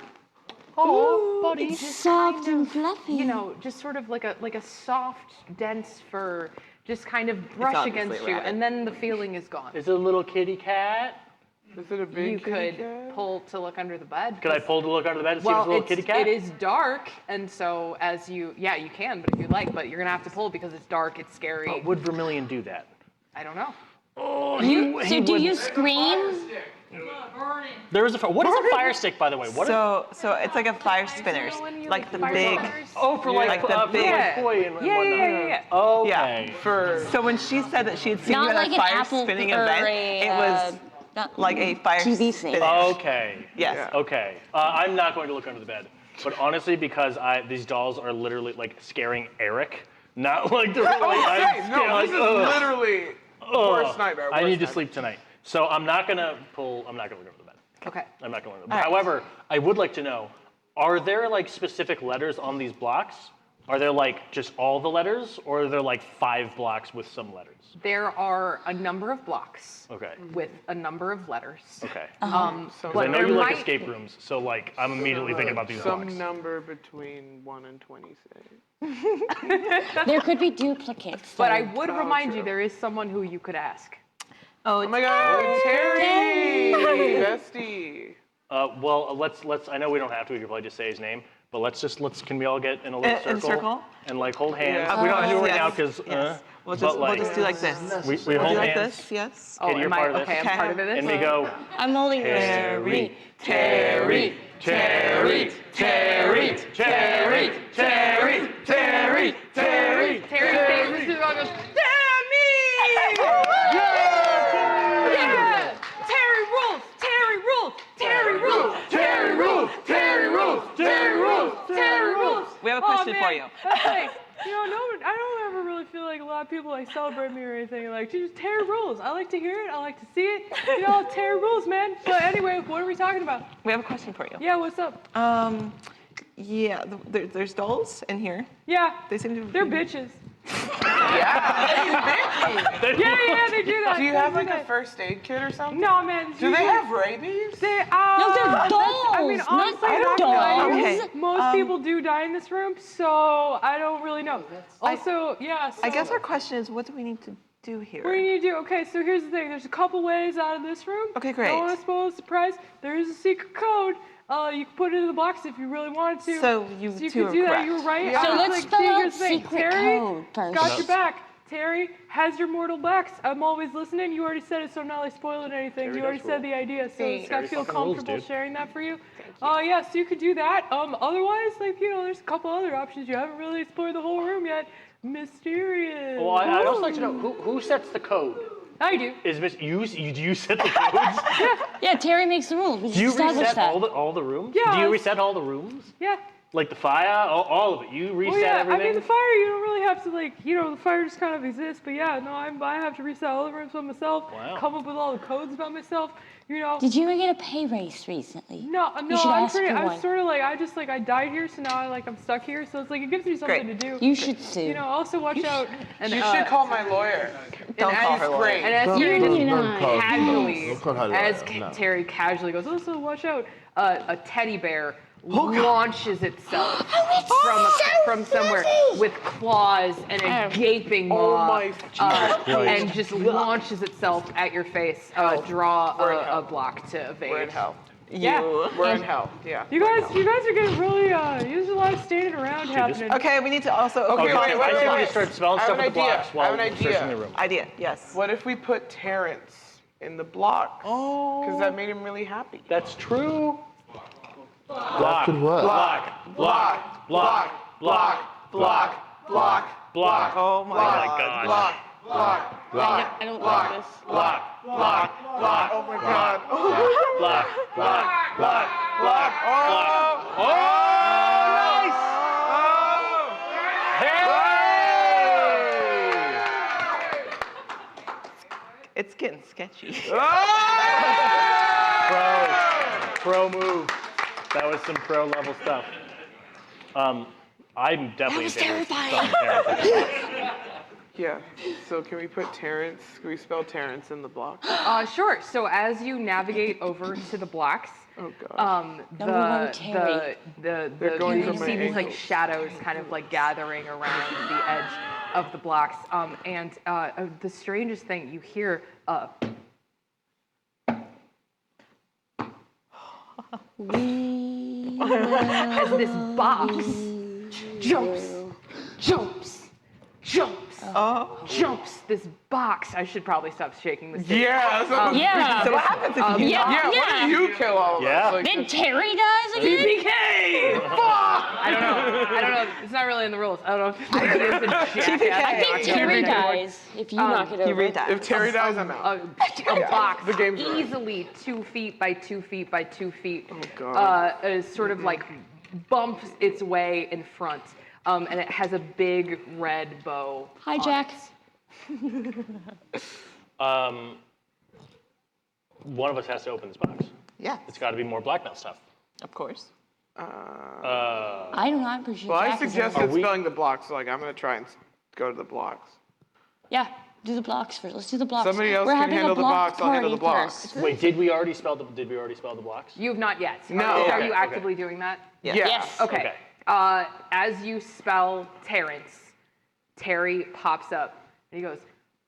Oh, buddy. It's soft and fluffy. Just sort of like a soft, dense fur, just kind of brush obviously against a you, rabbit. and then the feeling is gone. Is it a little kitty cat? Is it a big You kitty could cat? pull to look under the bed. Could I pull to look under the bed and see if it's Well, a little kitty cat? it is dark, and so you can, but if you like, but you're gonna have to pull because it's dark, it's scary. Would Vermilion do that? I don't know. Oh, So do you scream? There is a. What is a fire stick, by the way? What? So it's like a fire spinners, like the big. Oh, for like, like the for big- like koi and whatnot. Yeah. Okay. For So when she said that she had seen you Not at like a an fire apple spinning or event, a, it was not like a fire TV thing. spinner. Okay. Yes. Okay. I'm not going to look under the bed, but honestly, because these dolls are literally like scaring Eric, not like they're really. okay, no, this is literally worst nightmare. I worst need to nightmare. sleep tonight, so I'm not gonna pull. I'm not gonna look under the bed. Okay. I'm not going to. However, I would like to know: are there like specific letters on these blocks? Are there like just all the letters, or are there like 5 blocks with some letters? There are a number of blocks Okay. with a number of letters. Okay. But I know there you like might- escape rooms, so like I'm immediately thinking about these Some blocks. number between 1 and 26. There could be duplicates. But so- I would remind you, there is someone who you could ask. Oh my God, Terry, bestie. Well, let's. I know we don't have to. We could probably just say his name, but can we all get in a little In a circle? and like hold hands? Yeah. We don't have to do it right now Yes, because. yes. We'll but, just do like this. we We'll hold do like hands. this. Yes. Oh, Katie, you're am I? part of this. Okay, I'm part of this. And we go. I'm holding yours. Terry, Terry, Terry, Terry, Terry, Terry, Terry, Terry. Terry faces you and goes, Tammy! Yeah! Terry rules! Terry rules! Terry rules! Terry rules! Terry rules! Terry rules! Terry rules! We have a question for you. That's like, I don't ever really feel like a lot of people like celebrate me or anything. Like, just Terry rules. I like to hear it. I like to see it. Terry rules, man. But anyway, what are we talking about? We have a question for you. Yeah, what's up? Yeah, there's dolls in here. Yeah, They seem to. they're bitches. Yeah, they do that. Do you They have do like a that. first aid kit or something? No, man. Do they have rabies? They, No, they're that's- I mean, dolls, honestly, not I don't know. Okay. Most people do die in this room, so I don't really know. Also, yeah. I so- guess our question is, what do we need to do here? What do you need to do? Okay, so here's the thing. There's a couple ways out of this room. Okay, great. Don't want to spoil the surprise. There is a secret code. You can put it in the box if you really wanted to. So you So you two could are do that. correct. You were right. So I was let's spell see, out here's the thing. secret Terry code first. got your back. Terry has your mortal backs. I'm always listening. You already said it, so I'm not like spoiling anything. Terry you already does said rule. the idea, so Thanks. Scott feel fucking rules, comfortable dude. sharing that for you. Yeah, so you could do that. Otherwise, like there's a couple other options. You haven't really explored the whole room yet. Mysterious. Well, I'd also like to know who sets the code. I do. Is you set the codes? Yeah, Terry makes the rules. We Do you established reset that. all the rooms? Yeah. Do you reset all the rooms? Yeah. Like the fire, all of it. You reset Well, yeah, everything. I mean, the fire, you don't really have to, the fire just kind of exists. But yeah, no, I have to reset all the rooms by myself, Wow. come up with all the codes by myself, Did you ever get a pay raise recently? No, You should ask for I'm one. sort of I died here, so now I'm stuck here. So it's it gives me something Great. to do. You should sue. Also watch out. And, You should call my lawyer. Don't call her lawyer. Great. And as No, Terry no, just don't call- casually, don't call her as lawyer, no. Terry casually goes, also watch out, a teddy bear launches itself from somewhere with claws and a gaping maw, my and just launches itself at your face. Draw a block to evade. We're in hell. Yeah. We're in hell. Yeah. You guys are getting really, there's a lot of standing around happening. Okay, we need to also. Okay, I wait, just wait, want wait. you to start spelling I have stuff an with the idea. blocks I while have an searching idea. the room. Idea, yes. What if we put Terrence in the blocks? Oh. Because that made him really happy. That's true. That could work. Block, block, block, block, block, block, block. Oh my God. Block, block, block, I don't block, like this. block, block, block. Oh my God. Oh, Block, block, block, block. Oh. Oh, nice! It's getting sketchy. Pro move. That was some pro level stuff. I'm definitely was in favor of terrifying. spelling Terrence. Yeah. So can we put Terrence? Can we spell Terrence in the block? Sure. So as you navigate over to the blocks, Oh God. Number one, Terry. They're going you for my see these ankles. shadows kind of gathering around the edge of the blocks. And the strangest thing you hear, as this box jumps. This box. I should probably stop shaking this. Yeah. So, Yeah. So what happens if you yeah. What do you kill all of Yeah. us? Like, Then Terry dies again? TPK! I don't know. It's not really in the rules. I don't know if it is in Jackass. I think Terry dies if you knock it over. if Terry dies, I'm out. A box the game's over. easily 2 feet by 2 feet by 2 feet God. is sort of bumps its way in front. And it has a big red bow. Hi, on Jack. it. One of us has to open this box. Yeah, It's got to be more blackmail stuff. of course. I do not appreciate Well, I Jack as a- suggested we- spelling the blocks. So I'm gonna try and go to the blocks. Yeah, do the blocks first. Let's do the blocks. Somebody else We're can having handle a the block box, I'll handle the party blocks. first. Wait, did we already spell the blocks? You have not yet. No, Are okay, you okay. actively doing that? Yeah. Yes. Okay. Okay. As you spell Terrence, Terry pops up and he goes,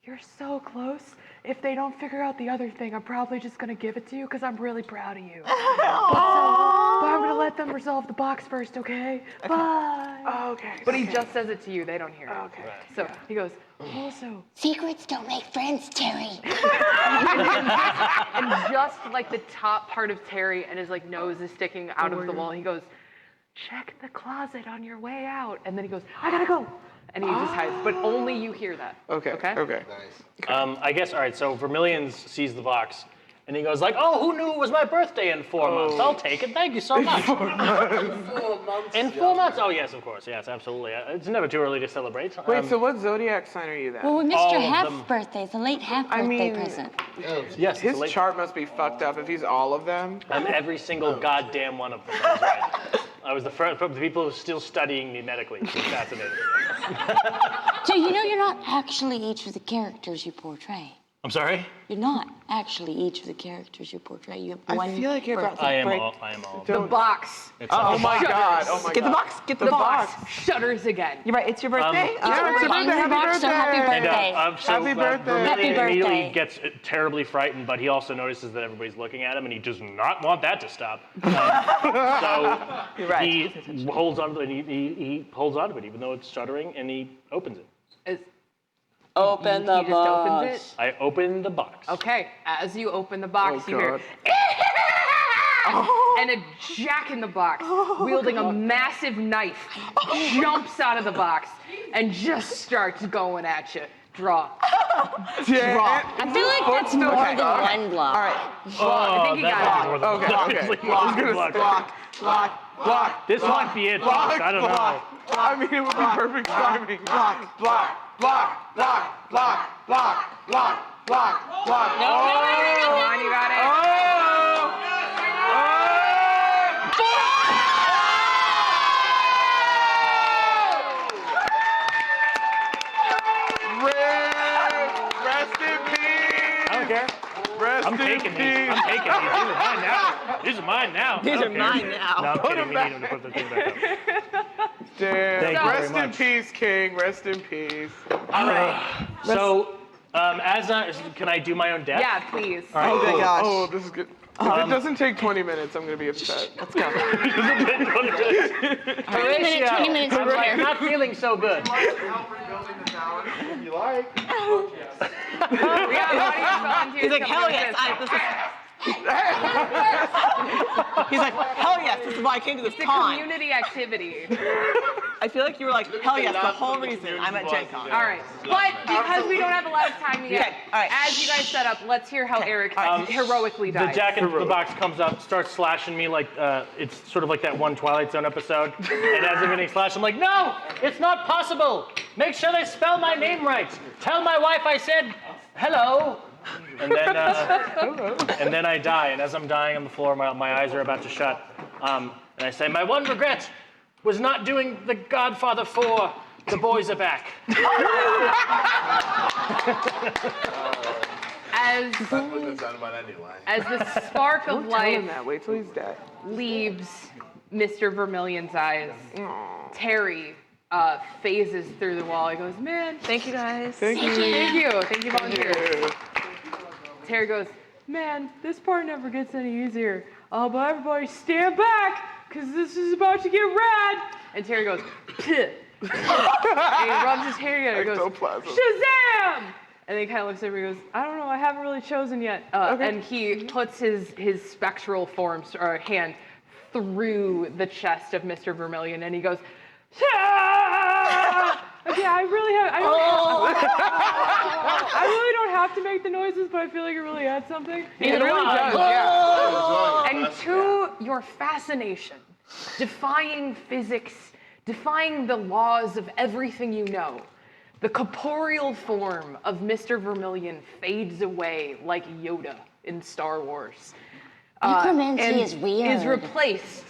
"You're so close. If they don't figure out the other thing, I'm probably just gonna give it to you because I'm really proud of you. But I'm gonna let them resolve the box first, okay? Bye." Oh, okay. But he just says it to you. They don't hear it. Okay. So he goes, "Also," Secrets don't make friends, Terry. and just the top part of Terry and his nose is sticking out of the wall. He goes, "Check the closet on your way out." And then he goes, "I gotta go." And he just hides, but only you hear that. Okay. Okay. I guess, all right, so Vermillions sees the box, and he goes "Oh, who knew it was my birthday in 4 months? I'll take it. Thank you so much." 4 months. In 4 months? Oh, yes, of course. Yes, absolutely. It's never too early to celebrate. Wait. So what zodiac sign are you then? Well, with All Mr. of Half's them. birthday, it's a late half birthday mean- present. Yes, His it's late. chart must be fucked up if he's all of them. I'm every single goddamn one of them. That's right. I was the first of the people who are still studying me medically. It was fascinating. So you know you're not actually each of the characters you portray. I'm sorry? You're not actually each of the characters you portray. You have one. I feel like you're about to I am break. all. I am all. The box. Oh my god. Oh my Get the god. box. Get the, The box. box shudders again. You're right. It's your birthday. Yeah, it's your birthday. Happy box, so happy birthday. birthday. Happy birthday. Vermilion Happy immediately birthday. gets terribly frightened, but he also notices that everybody's looking at him, and he does not want that to stop. So You're right. he holds on to it, and he holds on to it, even though it's shuddering, and he opens it. Is- Open he the just opens it. box. I open the box. Okay, as you open the box, Oh, you hear, God. and a jack in the box, wielding a massive knife, jumps out of the box and just starts going at you. Draw. Damn. I feel like that's more than one block. All right. Oh, I think he that got might it. be more than Okay, block. okay. It's like I was gonna block. block. This might be it, folks. I don't know. I mean, it would be perfect timing. Block. Come on, you got it. Rest in peace. I don't care. Rest I'm in taking these. peace. I'm taking these. These are mine now. These I don't are care. mine now. No, I'm Put kidding. them We back. need him to put the thing back up. Damn. Thank you Rest very in much. peace, King. Rest in peace. All right. So, can I do my own death? Yeah, please. Oh my gosh. Oh, this is good. If it doesn't take 20 minutes, I'm gonna be upset. Let's go. 20 minutes I'm like, not feeling so good. Help rebuilding the tower. If you like. We got audience volunteers He's like, coming hell to yes. assist. He's like, hell yes. This is why I came to this It's a con. community activity. I feel like you were like, hell yes, the whole reason I'm at GenCon. All right. But because we don't have a lot of time yet, Okay, all right. as you guys set up, let's hear how Eric heroically The dies. jack in the box comes up, starts slashing me like it's sort of like that one Twilight Zone episode. And as I'm getting slashed, I'm like, no, it's not possible. Make sure they spell my name right. Tell my wife I said hello. And then I die. And as I'm dying on the floor, my eyes are about to shut. And I say, my one regret was not doing The Godfather 4. The boys are back. As That's what it's done about anyway. as the spark of Tell him life that. Wait till he's dead. leaves Mr. Vermilion's eyes, Terry phases through the wall. He goes, man, Thank you guys. Thank you. thank you, volunteers. Terry goes, man, this part never gets any easier. But everybody stand back, because this is about to get rad. And Terry goes, Pih. And he rubs his hair together. He goes, Ectoplasm. Shazam! And then he kind of looks at me and goes, I don't know, I haven't really chosen yet. And he puts his spectral form, or hand, through the chest of Mr. Vermilion, and he goes, "Ah!" Okay, I really don't have to make the noises, but I feel like it really adds something. And it really does, yeah. And to your fascination, defying physics, defying the laws of everything you know, the corporeal form of Mr. Vermilion fades away like Yoda in Star Wars. Necromancy And is weird. is replaced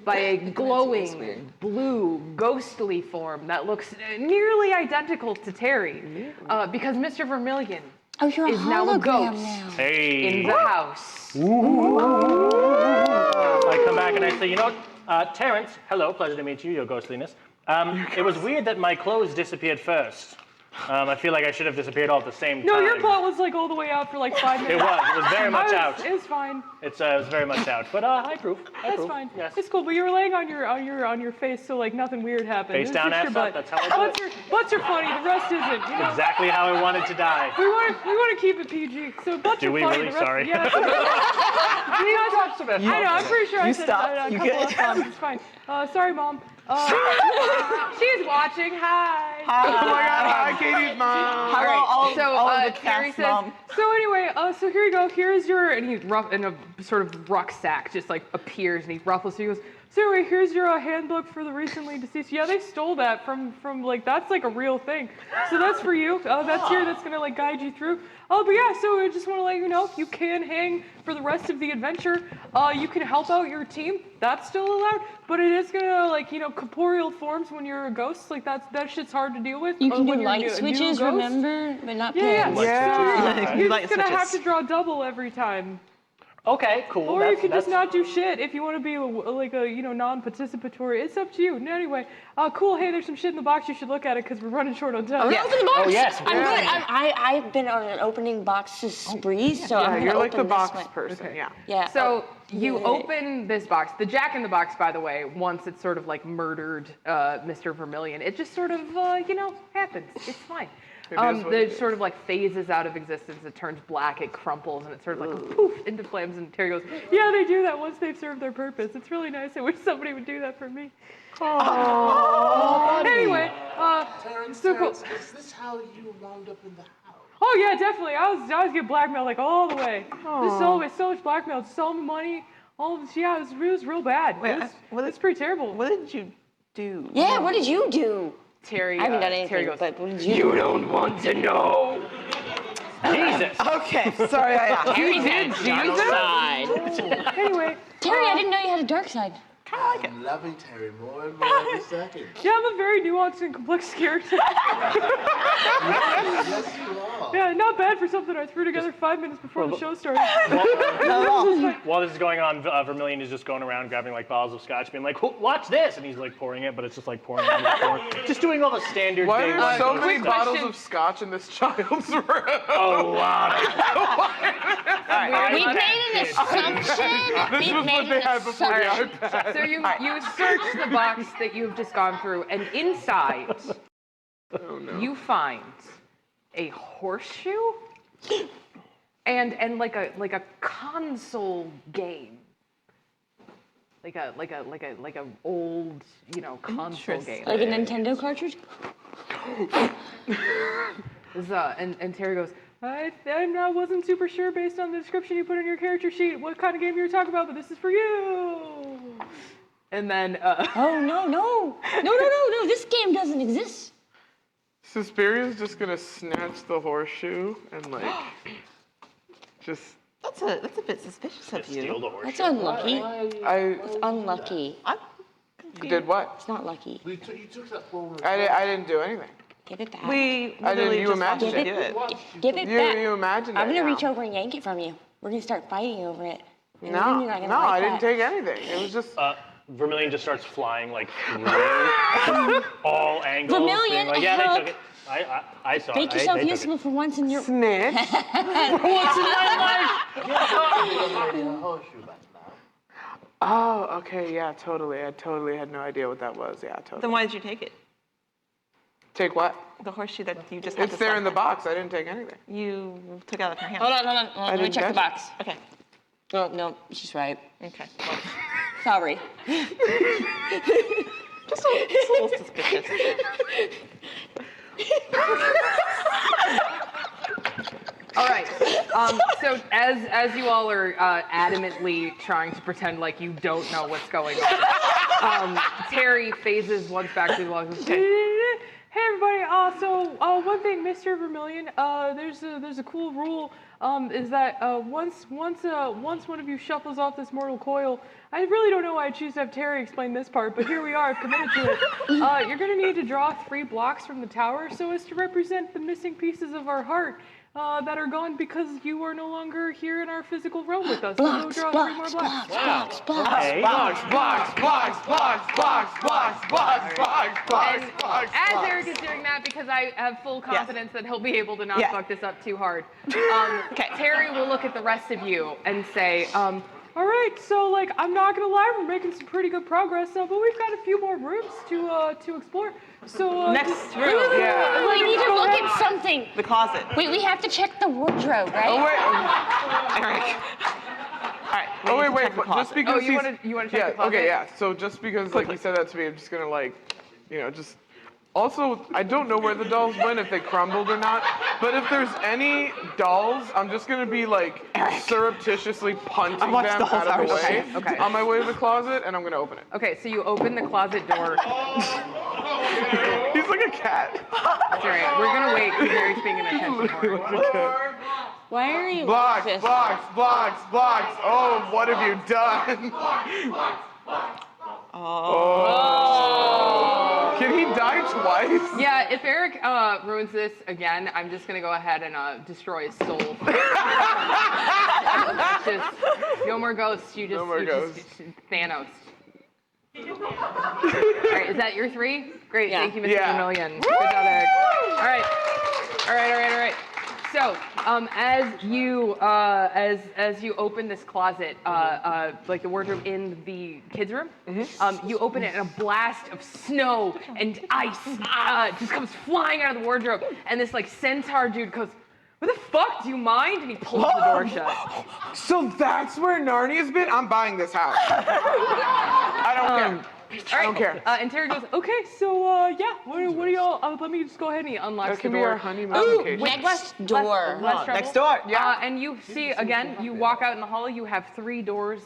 by a glowing, blue, ghostly form that looks nearly identical to Terry, because Mr. Vermilion Oh, you're a is now a hologram ghost now. Hey. in the house. I come back and I say, you know what, Terrence, hello, pleasure to meet you, your ghostliness. It was weird that my clothes disappeared first. I feel like I should have disappeared all at the same time. No, your butt was like all the way out for like 5 minutes. It was very much out. It was fine. It was very much out. But I approve. That's fine. Yes. It's cool. But you were laying on your face, so like nothing weird happened. Face It was down, just your ass butt. up, that's how I do it. Butts are funny. The rest isn't. You know? Exactly how I wanted to die. We want to keep it PG. So butts Do are we funny. really? The rest, Sorry. Yeah. I know. I'm pretty sure I said that a couple of times. It's fine. Sorry, Mom. She's watching. Hi. Oh my God! Hi, Katie's mom. Hello, all of the Terry cast, says, Mom. so anyway, so here you go. Here's your, and he and a sort of rucksack just like appears and he ruffles. So he goes, So anyway, here's your handbook for the recently deceased. Yeah, they stole that from like, that's like a real thing. So that's for you. That's gonna like guide you through. But yeah, so I just want to let you know, you can hang for the rest of the adventure. You can help out your team. That's still allowed, but it is gonna like, corporeal forms when you're a ghost. Like that shit's hard to deal with. You can when do you're light a new switches, ghost. remember, but not Yeah, pins. yeah. You're Light just gonna have switches. to draw double every time. Okay, cool. Or you can just not do shit if you want to be non-participatory. It's up to you. Anyway, cool. Hey, there's some shit in the box. You should look at it because we're running short on time. Open the box. Oh, yes. I'm good. I've been on an opening boxes spree, so I'm gonna you're like the open this box one. person. Okay. Yeah. Yeah. So you Yeah. open this box. The Jack in the Box, by the way, once it's sort of like murdered Mr. Vermilion, it just sort of, happens. It's fine. It sort of like phases out of existence. It turns black, it crumples, and it sort of like poof into flames. And Terry goes, yeah, they do that once they've served their purpose. It's really nice. I wish somebody would do that for me. Anyway, Terrence, so cool. Terrence, is this how you wound up in the house? Oh yeah, definitely. I was getting blackmailed like all the way. There's so much blackmail, so much money. All of this, yeah, it was real bad. It's pretty terrible. What did you do? Yeah, what did you do? Terry, I haven't done anything, Terry goes, but what did you do? don't want to know. Jesus. Okay, sorry I asked. Terry's got a dark side. Anyway, Terry, I didn't know you had a dark side. I'm loving Terry more and more every second. yeah, I'm a very nuanced and complex character. Yes, you are. Yeah, not bad for something I threw together 5 minutes before the show started. While this is going on, Vermilion is just going around grabbing like bottles of scotch, being like, watch this! And he's like pouring it, but it's just like pouring on the floor. Just doing all the standard Why day are one so ghost many stuff. bottles of scotch in this child's room? A lot. We've made an assumption. This was what they had before the iPad. So you search the box that you've just gone through, and inside you find a horseshoe and like a console game. Like a old, console game. Like a Nintendo cartridge? And Terry goes, I wasn't super sure based on the description you put in your character sheet what kind of game you were talking about, but this is for you. And then Oh no, this game doesn't exist. Suspiria's just gonna snatch the horseshoe and like just. That's a bit suspicious of Steal you. the horseshoe. That's unlucky. It's unlucky. Did what? It's not lucky. You took that forward. I didn't do anything. Give it back. We I didn't. literally You just watched imagined you it. do it. Give it back. You imagined I'm it. gonna now. reach over and yank it from you. We're gonna start fighting over it. And No, then you're not gonna no, like I didn't that. take anything. It was just. Vermilion just starts flying like through all angles. Vermilion, being like, yeah, help. they took it. I saw Make it. yourself They took useful for once in your. Snitch. A horseshoe back now. Oh, okay, yeah, totally. I totally had no idea what that was. Yeah, totally. Then why did you take it? Take what? The horseshoe that you just had It's to there in the slap box. I didn't take anything. You took it out of her hand. Hold on. Let me didn't check the touch box. Okay. Oh, no, she's right. Okay. Well, Sorry. just a little suspicious. all right. So as you all are adamantly trying to pretend like you don't know what's going on, Terry phases once back to the wall. Hey everybody! One thing, Mr. Vermilion, there's a cool rule. Is that once one of you shuffles off this mortal coil, I really don't know why I choose to have Terry explain this part, but here we are, committed to it. You're gonna need to draw 3 blocks from the tower so as to represent the missing pieces of our heart that are gone because you are no longer here in our physical realm with us. So go Blocks, draw 3 more blocks. Okay. Blocks. As Eric is doing that, because I have full confidence that he'll be able to not Yes. fuck this up too hard, Terry will look at the rest of you and say, all right, so like I'm not gonna lie, we're making some pretty good progress, but we've got a few more rooms to explore. So Next just- room. Yeah. We need to look at something. The closet. Wait, we have to check the wardrobe, right? Oh wait. Eric. All right. Oh we need to wait. check the Just closet. because Oh, he's. you wanna check the closet? Okay. Yeah. So just because like he said that to me, I'm just gonna like, just Also, I don't know where the dolls went, if they crumbled or not, but if there's any dolls, I'm just gonna be like surreptitiously punting them watched the whole out of the Tower way Okay. on my way to the closet, and I'm gonna open it. Okay, so you open the closet door. He's like a cat. Sorry, we're gonna wait because Mary's paying attention more. Why are you Blocks, like this? blocks, blocks, blocks. Oh, what have you done? Oh. Can he die twice? Yeah, if Eric ruins this again, I'm just gonna go ahead and destroy his soul. Just no more ghosts. You just No more you just- ghosts. Thanos. All right, is that your 3? Great, Yeah. thank you, Mr. Yeah. Vermillion. Good job, Eric. All right. So, as you open this closet, like the wardrobe in the kids' room, you open it and a blast of snow and ice just comes flying out of the wardrobe, and this like centaur dude goes, "What the fuck? Do you mind?" And he pulls the door shut. So that's where Narnia's been? I'm buying this house. I don't care. I don't care. And Terry goes, "Okay, so yeah, what do y'all? Let me just go ahead and he unlocks That the can be door. our honeymoon vacation. With Next door. less trouble. Next door. Yeah. And you see again, you walk out in the hall. You have 3 doors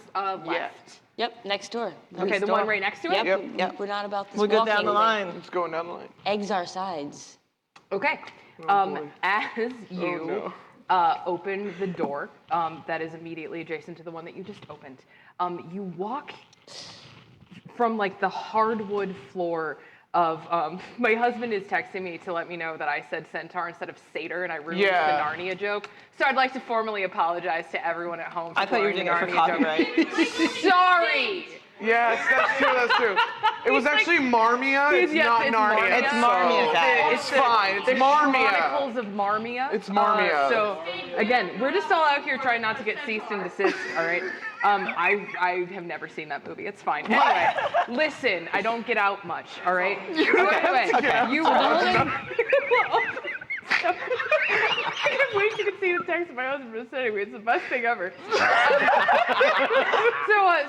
left. Yep, next door. Okay, the one right next to it. Yep. Yep. We're not about this We'll go walking down the thing. line. It's going down the line. Eggs are sides. Okay. boy. As you no. open the door that is immediately adjacent to the one that you just opened, you walk from like the hardwood floor of my husband is texting me to let me know that I said centaur instead of satyr and I ruined the Narnia joke. So I'd like to formally apologize to everyone at home for I thought you were doing it for Narnia joke. copyright. Sorry. Yes, that's true, that's true. It was actually Marmia, it's Yes, not it's Narnia. Marmia. It's Marmia, guys. It's fine, it's The Marmia. Chronicles of Marmia. It's Marmia. So again, we're just all out here trying not to get cease and desist. All right. I have never seen that movie. It's fine. Anyway, listen. I don't get out much. All right. Anyway, you walk. I can't wait you can see the text my husband was sending me. It's the best thing ever.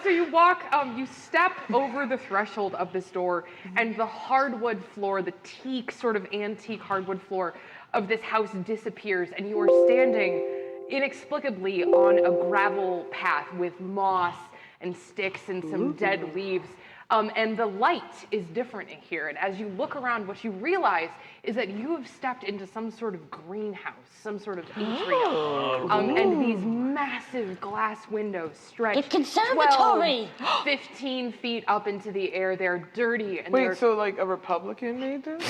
So you walk, you step over the threshold of this door, and the hardwood floor, the teak, sort of antique hardwood floor of this house disappears, and you are standing inexplicably on a gravel path with moss and sticks and some dead leaves. And the light is different in here. And as you look around, what you realize is that you have stepped into some sort of greenhouse, some sort of atrium. And these massive glass windows stretch The conservatory! 12, 15 feet up into the air. They're dirty. And they're, Wait, so like a Republican made this?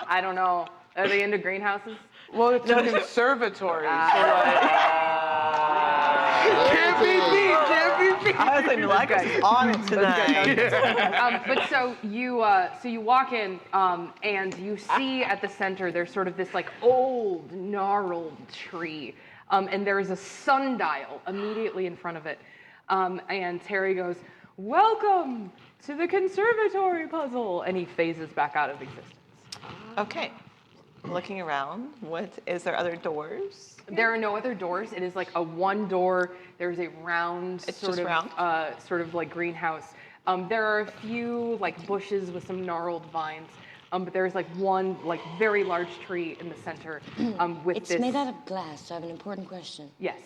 I don't know. Are they into greenhouses? Well, it's a conservatory, so like... Can't be beat, can't be beat. I was like, Milagros on it tonight. But so you walk in and you see at the center there's sort of this like old gnarled tree, and there is a sundial immediately in front of it, and Terry goes, "Welcome to the conservatory puzzle," and he phases back out of existence. Okay. Looking around, is there other doors? There are no other doors. It is like a one door. There's a round It's sort just of round? sort of like greenhouse. There are a few like bushes with some gnarled vines, but there's like one like very large tree in the center with It's this. made out of glass, so I have an important question. Yes.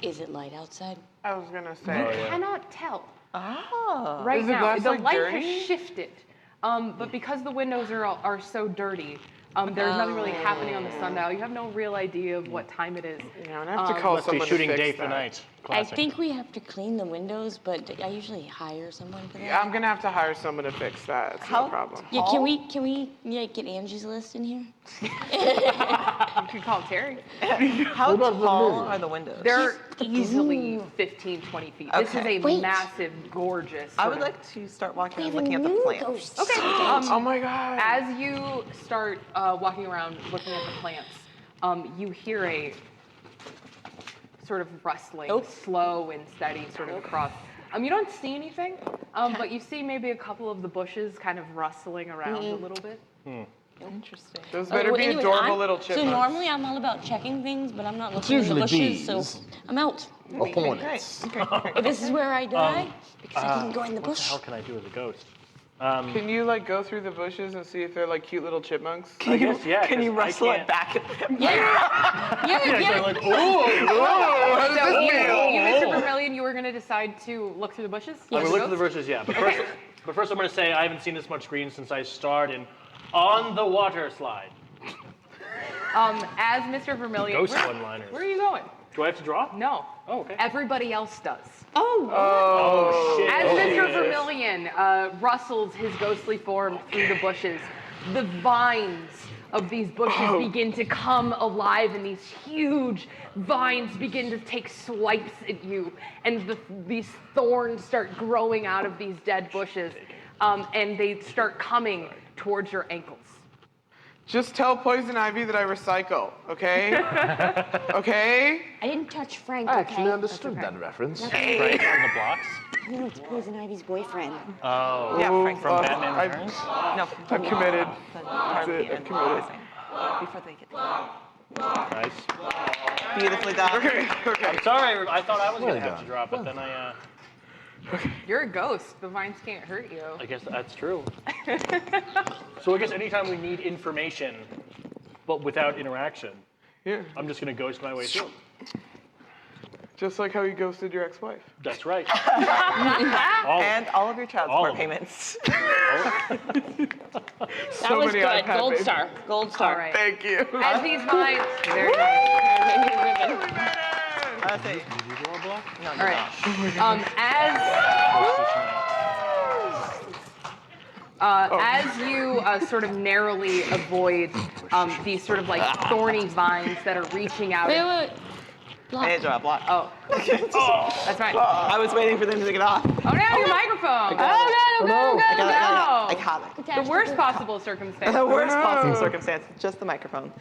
Is it light outside? I was gonna You say. cannot tell Oh. right Is the now. glass, The like, light dirty? has shifted, but because the windows are so dirty. There's nothing really happening on the sundial. You have no real idea of what time it is. Yeah, I'm gonna have to call Must be someone shooting to fix day that. for night. I Classic. think we have to clean the windows, but I usually hire someone for that. Yeah, I'm gonna have to hire someone to fix that. It's no How problem. Yeah, can we get Angie's list in here? You can call Terry. How tall are the windows? They're easily 15, 20 feet. This is Okay. a Wait. massive, gorgeous. I sort would of- like to start walking We around have a looking at the new plants. ghost. Okay. Oh my god. As you start walking around looking at the plants, you hear a sort of rustling, slow and steady, sort of across. You don't see anything, but you see maybe a couple of the bushes kind of rustling around a little bit. Interesting. Those better be Anyways, adorable little So chipmunks. normally I'm all about checking things, but I'm not looking in the bushes, so I'm out. Opponents. This is where I die because I didn't go in the What the bush. hell can I do as a ghost? Can you like go through the bushes and see if they're like cute little chipmunks? I guess, yeah. Can you 'cause I wrestle it can't- back at them? Yeah, like, So you, Mr. Vermillion, you were going to decide to look through the bushes? I would look at the verses, yeah. But first I'm going to say I haven't seen this much green since I starred in On the Water Slide. As Mr. Vermillion, Ghost where, one-liners. where are you going? Do I have to draw? No. Oh, okay. Everybody else does. Oh, shit. As Oh, Mr. Jesus. Vermillion rustles his ghostly form through the bushes, the vines of these bushes begin to come alive, and these huge vines begin to take swipes at you, and these thorns start growing out of these dead bushes, and they start coming towards your ankles. Just tell Poison Ivy that I recycle, okay? Okay? I didn't touch Frank, I okay? actually understood that reference. Frank on the blocks? No, it's Poison Ivy's boyfriend. Oh, Yeah, Frank. from Batman Returns? No. I'm committed. That's it, I'm committed. Before they get together. Nice. Beautifully done. Okay. I'm sorry, I thought I was going to have to draw, but then You're a ghost. The vines can't hurt you. I guess that's true. So I guess anytime we need information, but without interaction, Yeah. I'm just going to ghost my way through. Just like how you ghosted your ex-wife. That's right. And all of your child All support of them. payments. That was many good. iPad Gold babies. star. Gold star. All right. Thank you. As these vines, very nice. That's it. All right. As you sort of narrowly avoid these sort of like thorny vines that are reaching out. Wait. I didn't draw a block. Oh, that's fine. I was waiting for them to take it off. Oh no, your microphone. I caught it. The worst possible circumstance. The worst possible circumstance, just the microphone.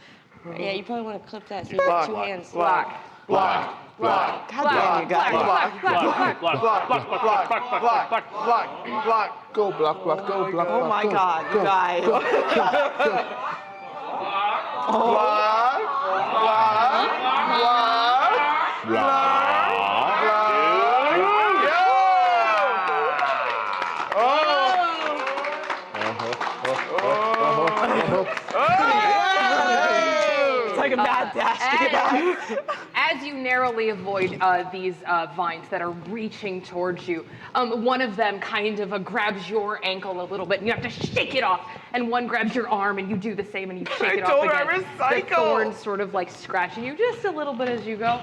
Yeah, you probably want to clip that so you got two hands. Block. Block. God damn you guys. Block, block, block, block, block, block, block, block, block, block. Block. Go block, block, go block, Oh block, my go. God, you guys. It's like a mad dash to get back. As you narrowly avoid these vines that are reaching towards you, one of them kind of grabs your ankle a little bit, and you have to shake it off. And one grabs your arm, and you do the same, and you shake it off told again. her I recycle. The thorns sort of like scratching you just a little bit as you go.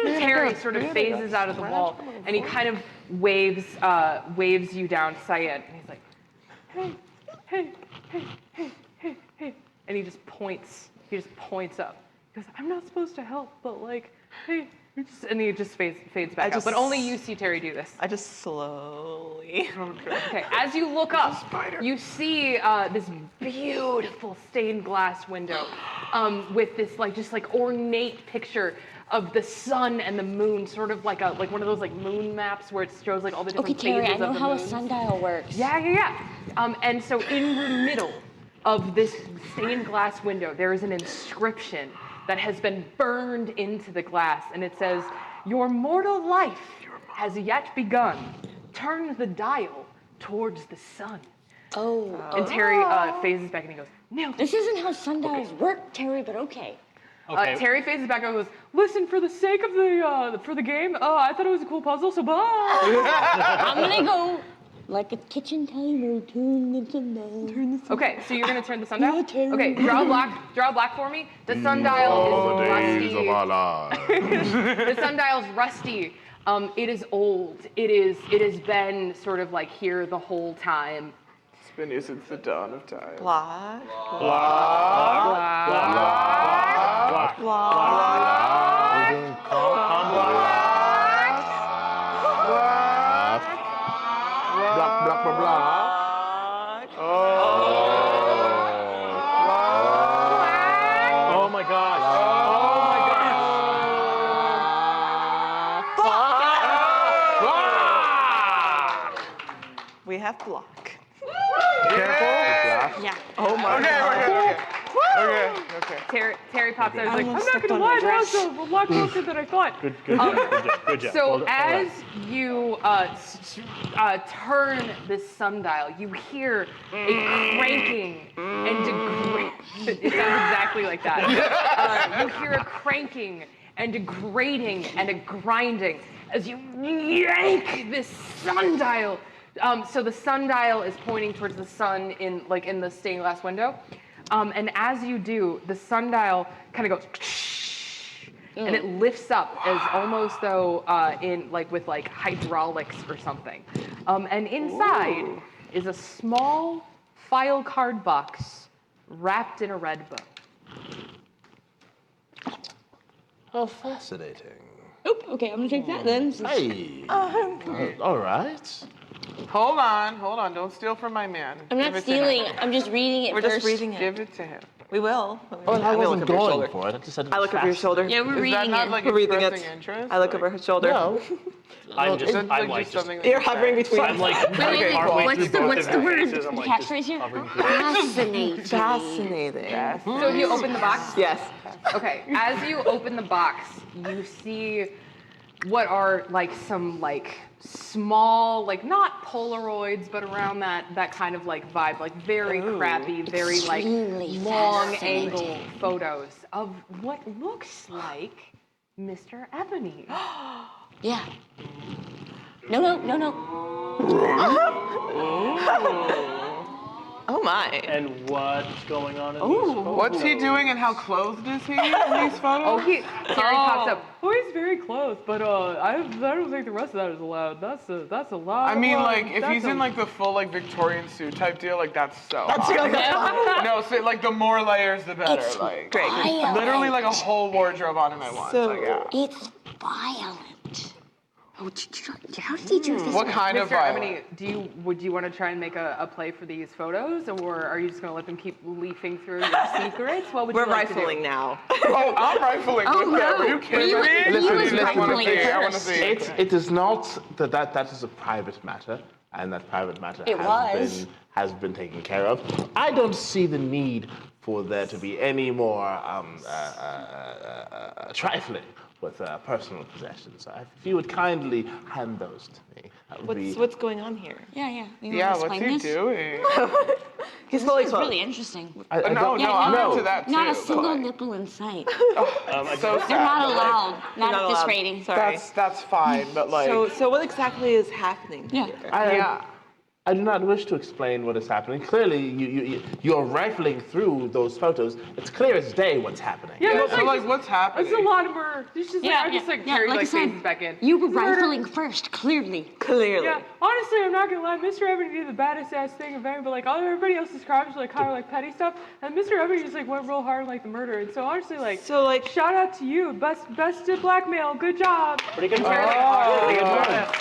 Terry sort of phases out of the wall, and he kind of waves you down, Syed, and he's like, hey, and he just points up. He goes, I'm not supposed to help, but like, hey. And he just fades back out. But only you see Terry do this. I just slowly. Okay, as you look up, you see this beautiful stained glass window with this just ornate picture of the sun and the moon, sort of like one of those like moon maps where it shows like all the Okay, different Terry, I phases know of the how a moon. sundial works. Yeah. And so in the middle of this stained glass window, there is an inscription that has been burned into the glass, and it says, "Your mortal life has yet begun. Turn the dial towards the sun." Oh. And Terry phases back and he goes, "Nailed it." This isn't how sundials work, Terry, but okay. Okay. Terry phases back and goes, "Listen, for the sake of the game, I thought it was a cool puzzle, so bye." I'm gonna go like a kitchen timer, turn the sundial. Okay, so you're gonna turn the sundial? Yeah, Terry. Okay, draw a black for me. The sundial is Days of rusty. our lives. The sundial's rusty. It is old. It has been sort of like here the whole time. It's been here since the dawn of time. Block. Block, block, block, block. Oh my gosh. We have block. Careful. Yeah. Oh my God. Okay. Okay. Terry pops out. He's like, I'm almost not stepped gonna on my lie, that was dress. a lot closer than I thought. Good job. Good job. So Well done. All as right. you turn this sundial, you hear a cranking and it sounds exactly like that. You hear a cranking and a grating and a grinding as you yank this sundial. So the sundial is pointing towards the sun in the stained glass window. And as you do, the sundial kind of goes and it lifts up as almost though with hydraulics or something. And inside is a small file card box wrapped in a red bow. How fascinating. Oop, okay, I'm gonna take that then. Hey. All right. Hold on. Don't steal from my man. I'm not Give it to him. stealing. I'm just reading it We're first. just reading it. Give it to him. We will. Oh, and I look wasn't over your going shoulder. for it. I just said it I was look over your fast. shoulder. Yeah, we're Is that reading not it. like We're reading expressing it. interest? I look over her shoulder. No. I'm just, Isn't I'm like like just just, something You're hovering between. I'm like Okay, partway what's through the- both what's of the their word? faces. I'm The like just catchphrase here? hovering through. Fascinating. Fascinating. So you open the box? Yes. Okay, as you open the box, you see what are some small, not Polaroids, but around that kind of vibe, very crappy, very Extremely long fascinating. angle photos of what looks like Mr. Ebony. Yeah. No. Oh my. And what's going on in these photos? What's he doing and how clothed is he in these photos? Terry pops up. Oh, he's very close, but I don't think the rest of that is allowed. That's a lot. I mean, if he's in the full Victorian suit type deal, that's so. Hot. No, so the more layers, the better. It's Great. violent. Literally a whole wardrobe on him at once. So- yeah. It's violent. Oh, how did he do this? What kind of Mr. violence? Ebony, would you want to try and make a play for these photos, or are you just going to let them keep leafing through your secrets? What would We're you like to do? rifling now. Oh, I'm rifling with that. Are you kidding me? Listen, I want to rifling see. I want to first. see. It is not that is a private matter, and that private matter It was. has been taken care of. I don't see the need for there to be any more trifling with personal possessions. If you would kindly hand those to me, that would be. What's going on here? Yeah. You Yeah, wanna what's explain he this? doing? He's fully It's clothed. really interesting. I No, don't- I'm no. into that too. Not a single but- nipple in sight. So They're not allowed. Not Not at this allowed. rating. Sorry. That's fine, but So what exactly is happening Yeah. here? I do not wish to explain what is happening. Clearly, you're rifling through those photos. It's clear as day what's happening. Yeah, so what's happening? It's a lot of murder. It's just Terry like I said, phases back in. You were Murder. rifling first, clearly. Clearly. Yeah, honestly, I'm not gonna lie. Mr. Ebony did the baddest ass thing of any, but everybody else's crimes are kind of petty stuff, and Mr. Ebony just went real hard on the murder. And so honestly, shout out to you, best at blackmail. Good job. Pretty good. Wait, Pretty good job.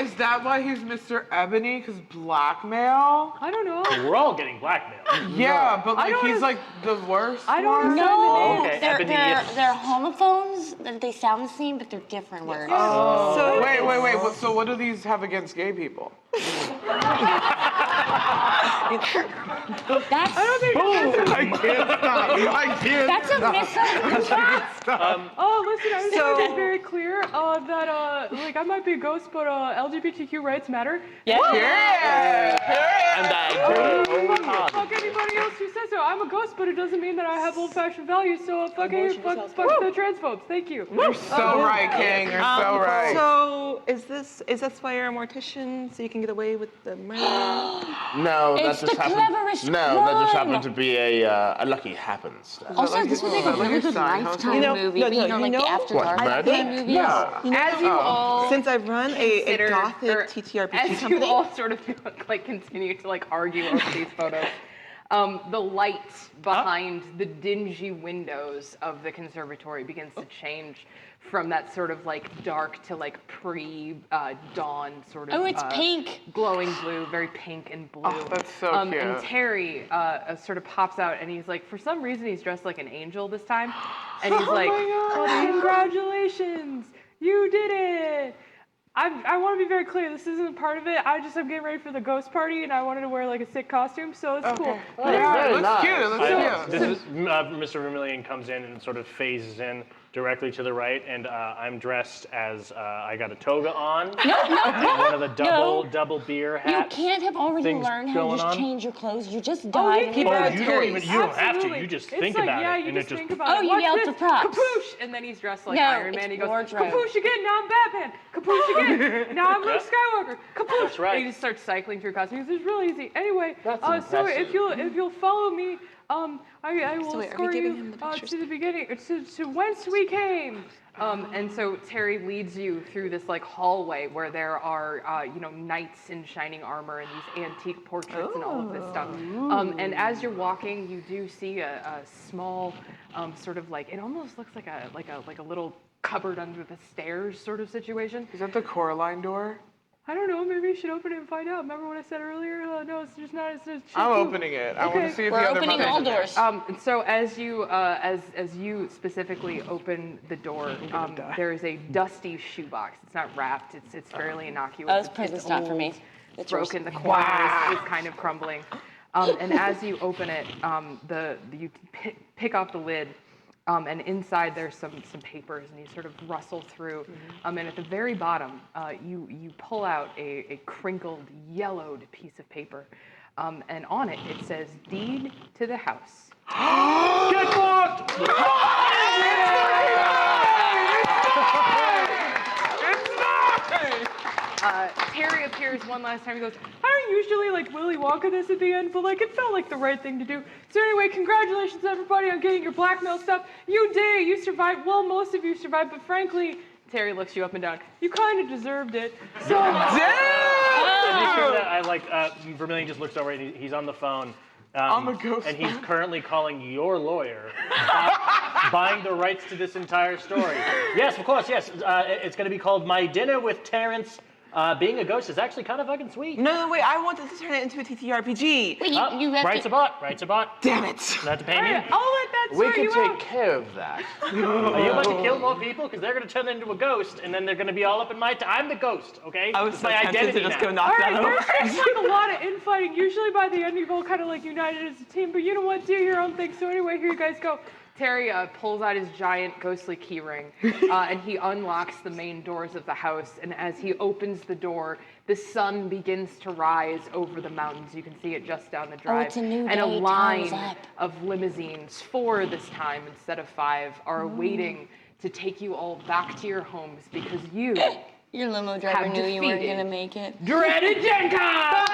is that why he's Mr. Ebony? Because blackmail? I don't know. We're all getting blackmailed. Yeah, but I don't he's under- the worst. I don't one? understand the name. Okay, they're, Ebony they're, is- they're homophones. They sound the same, but they're different words. So Wait. So what do these have against gay people? That's, I can't stop. I can't. that's a misunderstanding. Oh, listen, I just So- want to be very clear that I might be a ghost, but LGBTQ rights matter. Yeah. And I agree. Fuck anybody else who says so. I'm a ghost, but it doesn't mean that I have old-fashioned values. So fuck the transphobes. Thank you. You're so right, King. You're so right. So is this why you're a mortician, so you can get away with the murder? No, that It's just the happened. cleverest No, that just crime. happened to be a lucky happenstance. Also, this would make a really good Lifetime movie. no, but you know, you like know the After what, Dark murder? kind of movies. No. As you all Since I've run a consider- gothic or TTRPG as company. you all sort of continue to argue over these photos, the light behind the dingy windows of the conservatory begins to change from that sort of dark to pre-dawn sort of. Oh, it's pink. Glowing blue, very pink and blue. Oh, that's so cute. And Terry sort of pops out, and he's like, for some reason, he's dressed like an angel this time, and he's like, "Well, congratulations, you did it." I want to be very clear. This isn't part of it. I'm getting ready for the ghost party, and I wanted to wear like a sick costume, so it's cool. But Yeah, it looks nice. cute. It looks cute. This is Mr. Vermilion comes in and sort of phases in directly to the right, and I'm dressed as I got a toga on. And one of the double beer hats. You can't have already things learned how to going just on. change your clothes. You just died. and Oh, you're you Terry's. don't have to. Absolutely. You just It's think like, about yeah, it, you and just it just. think about Oh, it. you Watch yelled this. for props. Kapoosh! And then he's dressed like No, Iron Man. it's He goes, wardrobe. kapoosh again, now I'm Batman. Kapoosh again, now I'm Luke Skywalker. Kapoosh! That's right. And he just starts cycling through costumes. It's really easy. Anyway, That's so impressive. if you'll follow me, I will So wait, are we escort giving you him the pictures? to the beginning, to whence we came. And so Terry leads you through this like hallway where there are knights in shining armor and these antique portraits and all of this stuff. And as you're walking, you do see a small sort of like, it almost looks like a little cupboard under the stairs sort of situation. Is that the Coraline door? I don't know. Maybe you should open it and find out. Remember what I said earlier? No, it's just not. It's just I'm opening it. I want Okay. to see if We're the other opening mothers all are there. doors. And so as you specifically open the door, there is a dusty shoebox. It's not wrapped. It's fairly innocuous. Oh, this It's present's not for me. old, It's yours. broken. The corner is kind of crumbling. And as you open it, you pick off the lid. And inside there's some papers, and you sort of rustle through. And at the very bottom, you pull out a crinkled, yellowed piece of paper. And on it, it says, "Deed to the house." Get fucked! Terry appears one last time. He goes, "I don't usually like Willy Wonka this at the end, but like it felt like the right thing to do. So anyway, congratulations everybody on getting your blackmail stuff. You did it. You survived. Well, most of you survived, but frankly," Terry looks you up and down, "you kind of deserved it. So To make sure that I Vermilion just looks over and he's on the phone. On the ghost And he's phone? currently calling your lawyer, buying the rights to this entire story. Yes, of course, yes. It's going to be called My Dinner with Terrence. Being a ghost is actually kind of fucking sweet. No, wait, I wanted to turn it into a TTRPG. Wait, you have Rights to. a bot. Damn it. Not have to pay me. I'll let that We sort can you take out. care of that. Are you about to kill more people? Because they're going to turn into a ghost, and then they're going to be all up in my. I'm the ghost, okay? I was It's so my tempted identity to just now. go knock All that right, over. there's like a lot of infighting. Usually by the end, you've all kind of like united as a team. But you know what? Do your own thing. So anyway, here you guys go. Terry pulls out his giant ghostly key ring, and he unlocks the main doors of the house. And as he opens the door, the sun begins to rise over the mountains. You can see it just down the drive. it's a new and a day. line Time's up. of limousines, 4 this time instead of 5, are waiting to take you all back to your homes because you Your limo driver have knew you weren't defeated gonna make it. dreaded GenCon!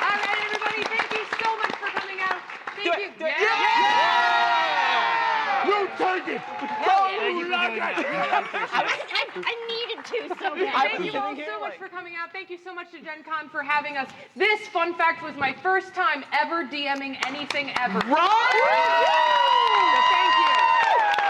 All right, everybody, thank you so much for coming out. Thank you. Do it. You take it! I needed to so bad. Thank you all so much for coming out. Thank you so much to GenCon for having us. This, fun fact, was my first time ever DMing anything ever. So thank you.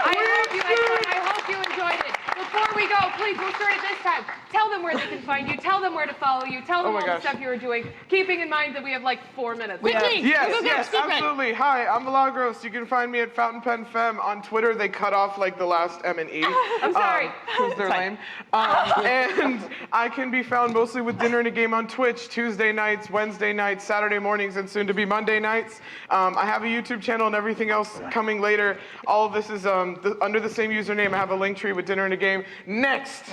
I hope you enjoyed it. Before we go, please, we'll start at this time. Tell them where they can find you. Tell them where to follow you. Tell them Oh my all gosh. the stuff you were doing, keeping in mind that we have like 4 minutes. Quickly! Yes, Go, go, yes, secret. absolutely. Hi, I'm Milagros. You can find me at Fountain Pen Femme on Twitter. They cut off like the last M and E. I'm sorry. Because they're lame. And I can be found mostly with Dinner and a Game on Twitch, Tuesday nights, Wednesday nights, Saturday mornings, and soon to be Monday nights. I have a YouTube channel and everything else coming later. All of this is under the same username. I have a link tree with Dinner and a Game. Next!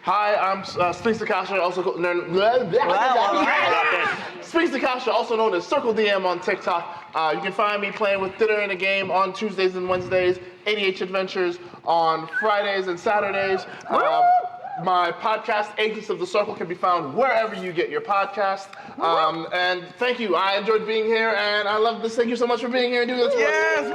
Hi, I'm Sphinx Akasha, also Sphinx Akasha, also known as Circle DM on TikTok. You can find me playing with Dinner and a Game on Tuesdays and Wednesdays, ADH Adventures on Fridays and Saturdays. My podcast, Agents of the Circle, can be found wherever you get your podcast. And thank you. I enjoyed being here, and I love this. Thank you so much for being here and doing this. Yes!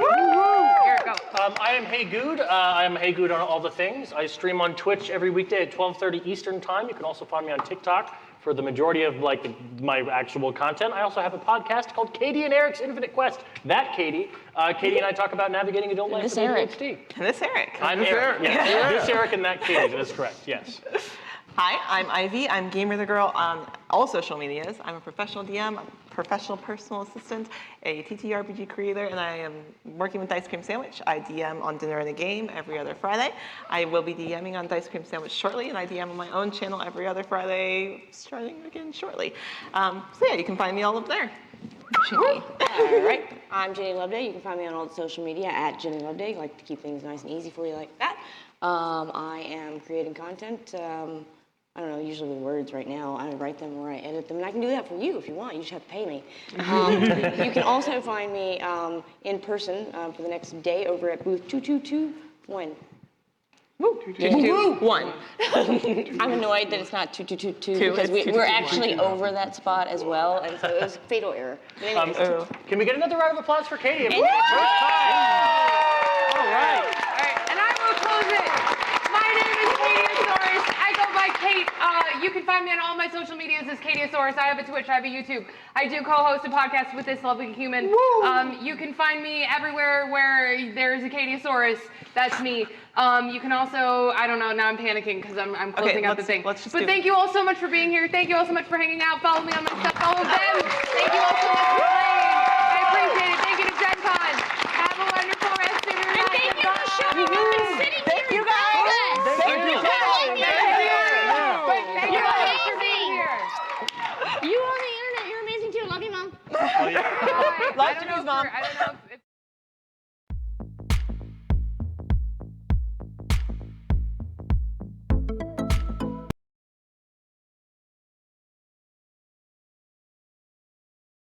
Here, go. I am Hey Good. I am Hey Good on all the things. I stream on Twitch every weekday at 12:30 Eastern Time. You can also find me on TikTok for the majority of my actual content. I also have a podcast called Katie and Eric's Infinite Quest. That Katie. Katie and I talk about navigating adult life this with Eric. ADHD. And this Eric. I'm This Eric. Eric. Yes. Yeah. This Eric and that Katie. That is correct. Yes. Hi, I'm Ivy. I'm Gamer the Girl on all social medias. I'm a professional DM, a professional personal assistant, a TTRPG creator, and I am working with Dice Cream Sandwich. I DM on Dinner and a Game every other Friday. I will be DMing on Dice Cream Sandwich shortly, and I DM on my own channel every other Friday, starting again shortly. So yeah, you can find me all up there. Ginny. All right. I'm Jenny Loveday. You can find me on all the social media at Jenny Loveday. I like to keep things nice and easy for you like that. I am creating content. I don't know, usually with words right now. I write them or I edit them, and I can do that for you if you want. You just have to pay me. You can also find me in person for the next day over at booth 2221. Woo! 221. I'm annoyed that it's not 2222 because we're actually over that spot as well, and so it was a fatal error. But anyways, Can we get another round of applause for Katie? Woo! All right. All right, and I will close it. My name is Catieosaurus. I go by Kate. You can find me on all my social medias as Catieosaurus. I have a Twitch. I have a YouTube. I do co-host a podcast with this lovely human. You can find me everywhere where there's a Catieosaurus. That's me. You can also, I don't know, now I'm panicking because I'm closing out the thing. But thank you all so much for being here. Thank you all so much for hanging out. Follow me on my stuff. Follow them. Thank you all so much for playing. I appreciate it. Thank you to GenCon. Have a wonderful rest of your night. thank you for showing up and sitting Thank here. you guys. Thank you. You're amazing. You on the internet, you're amazing too. Love you, Mom. Oh, yeah. Love you, Mom. I don't know if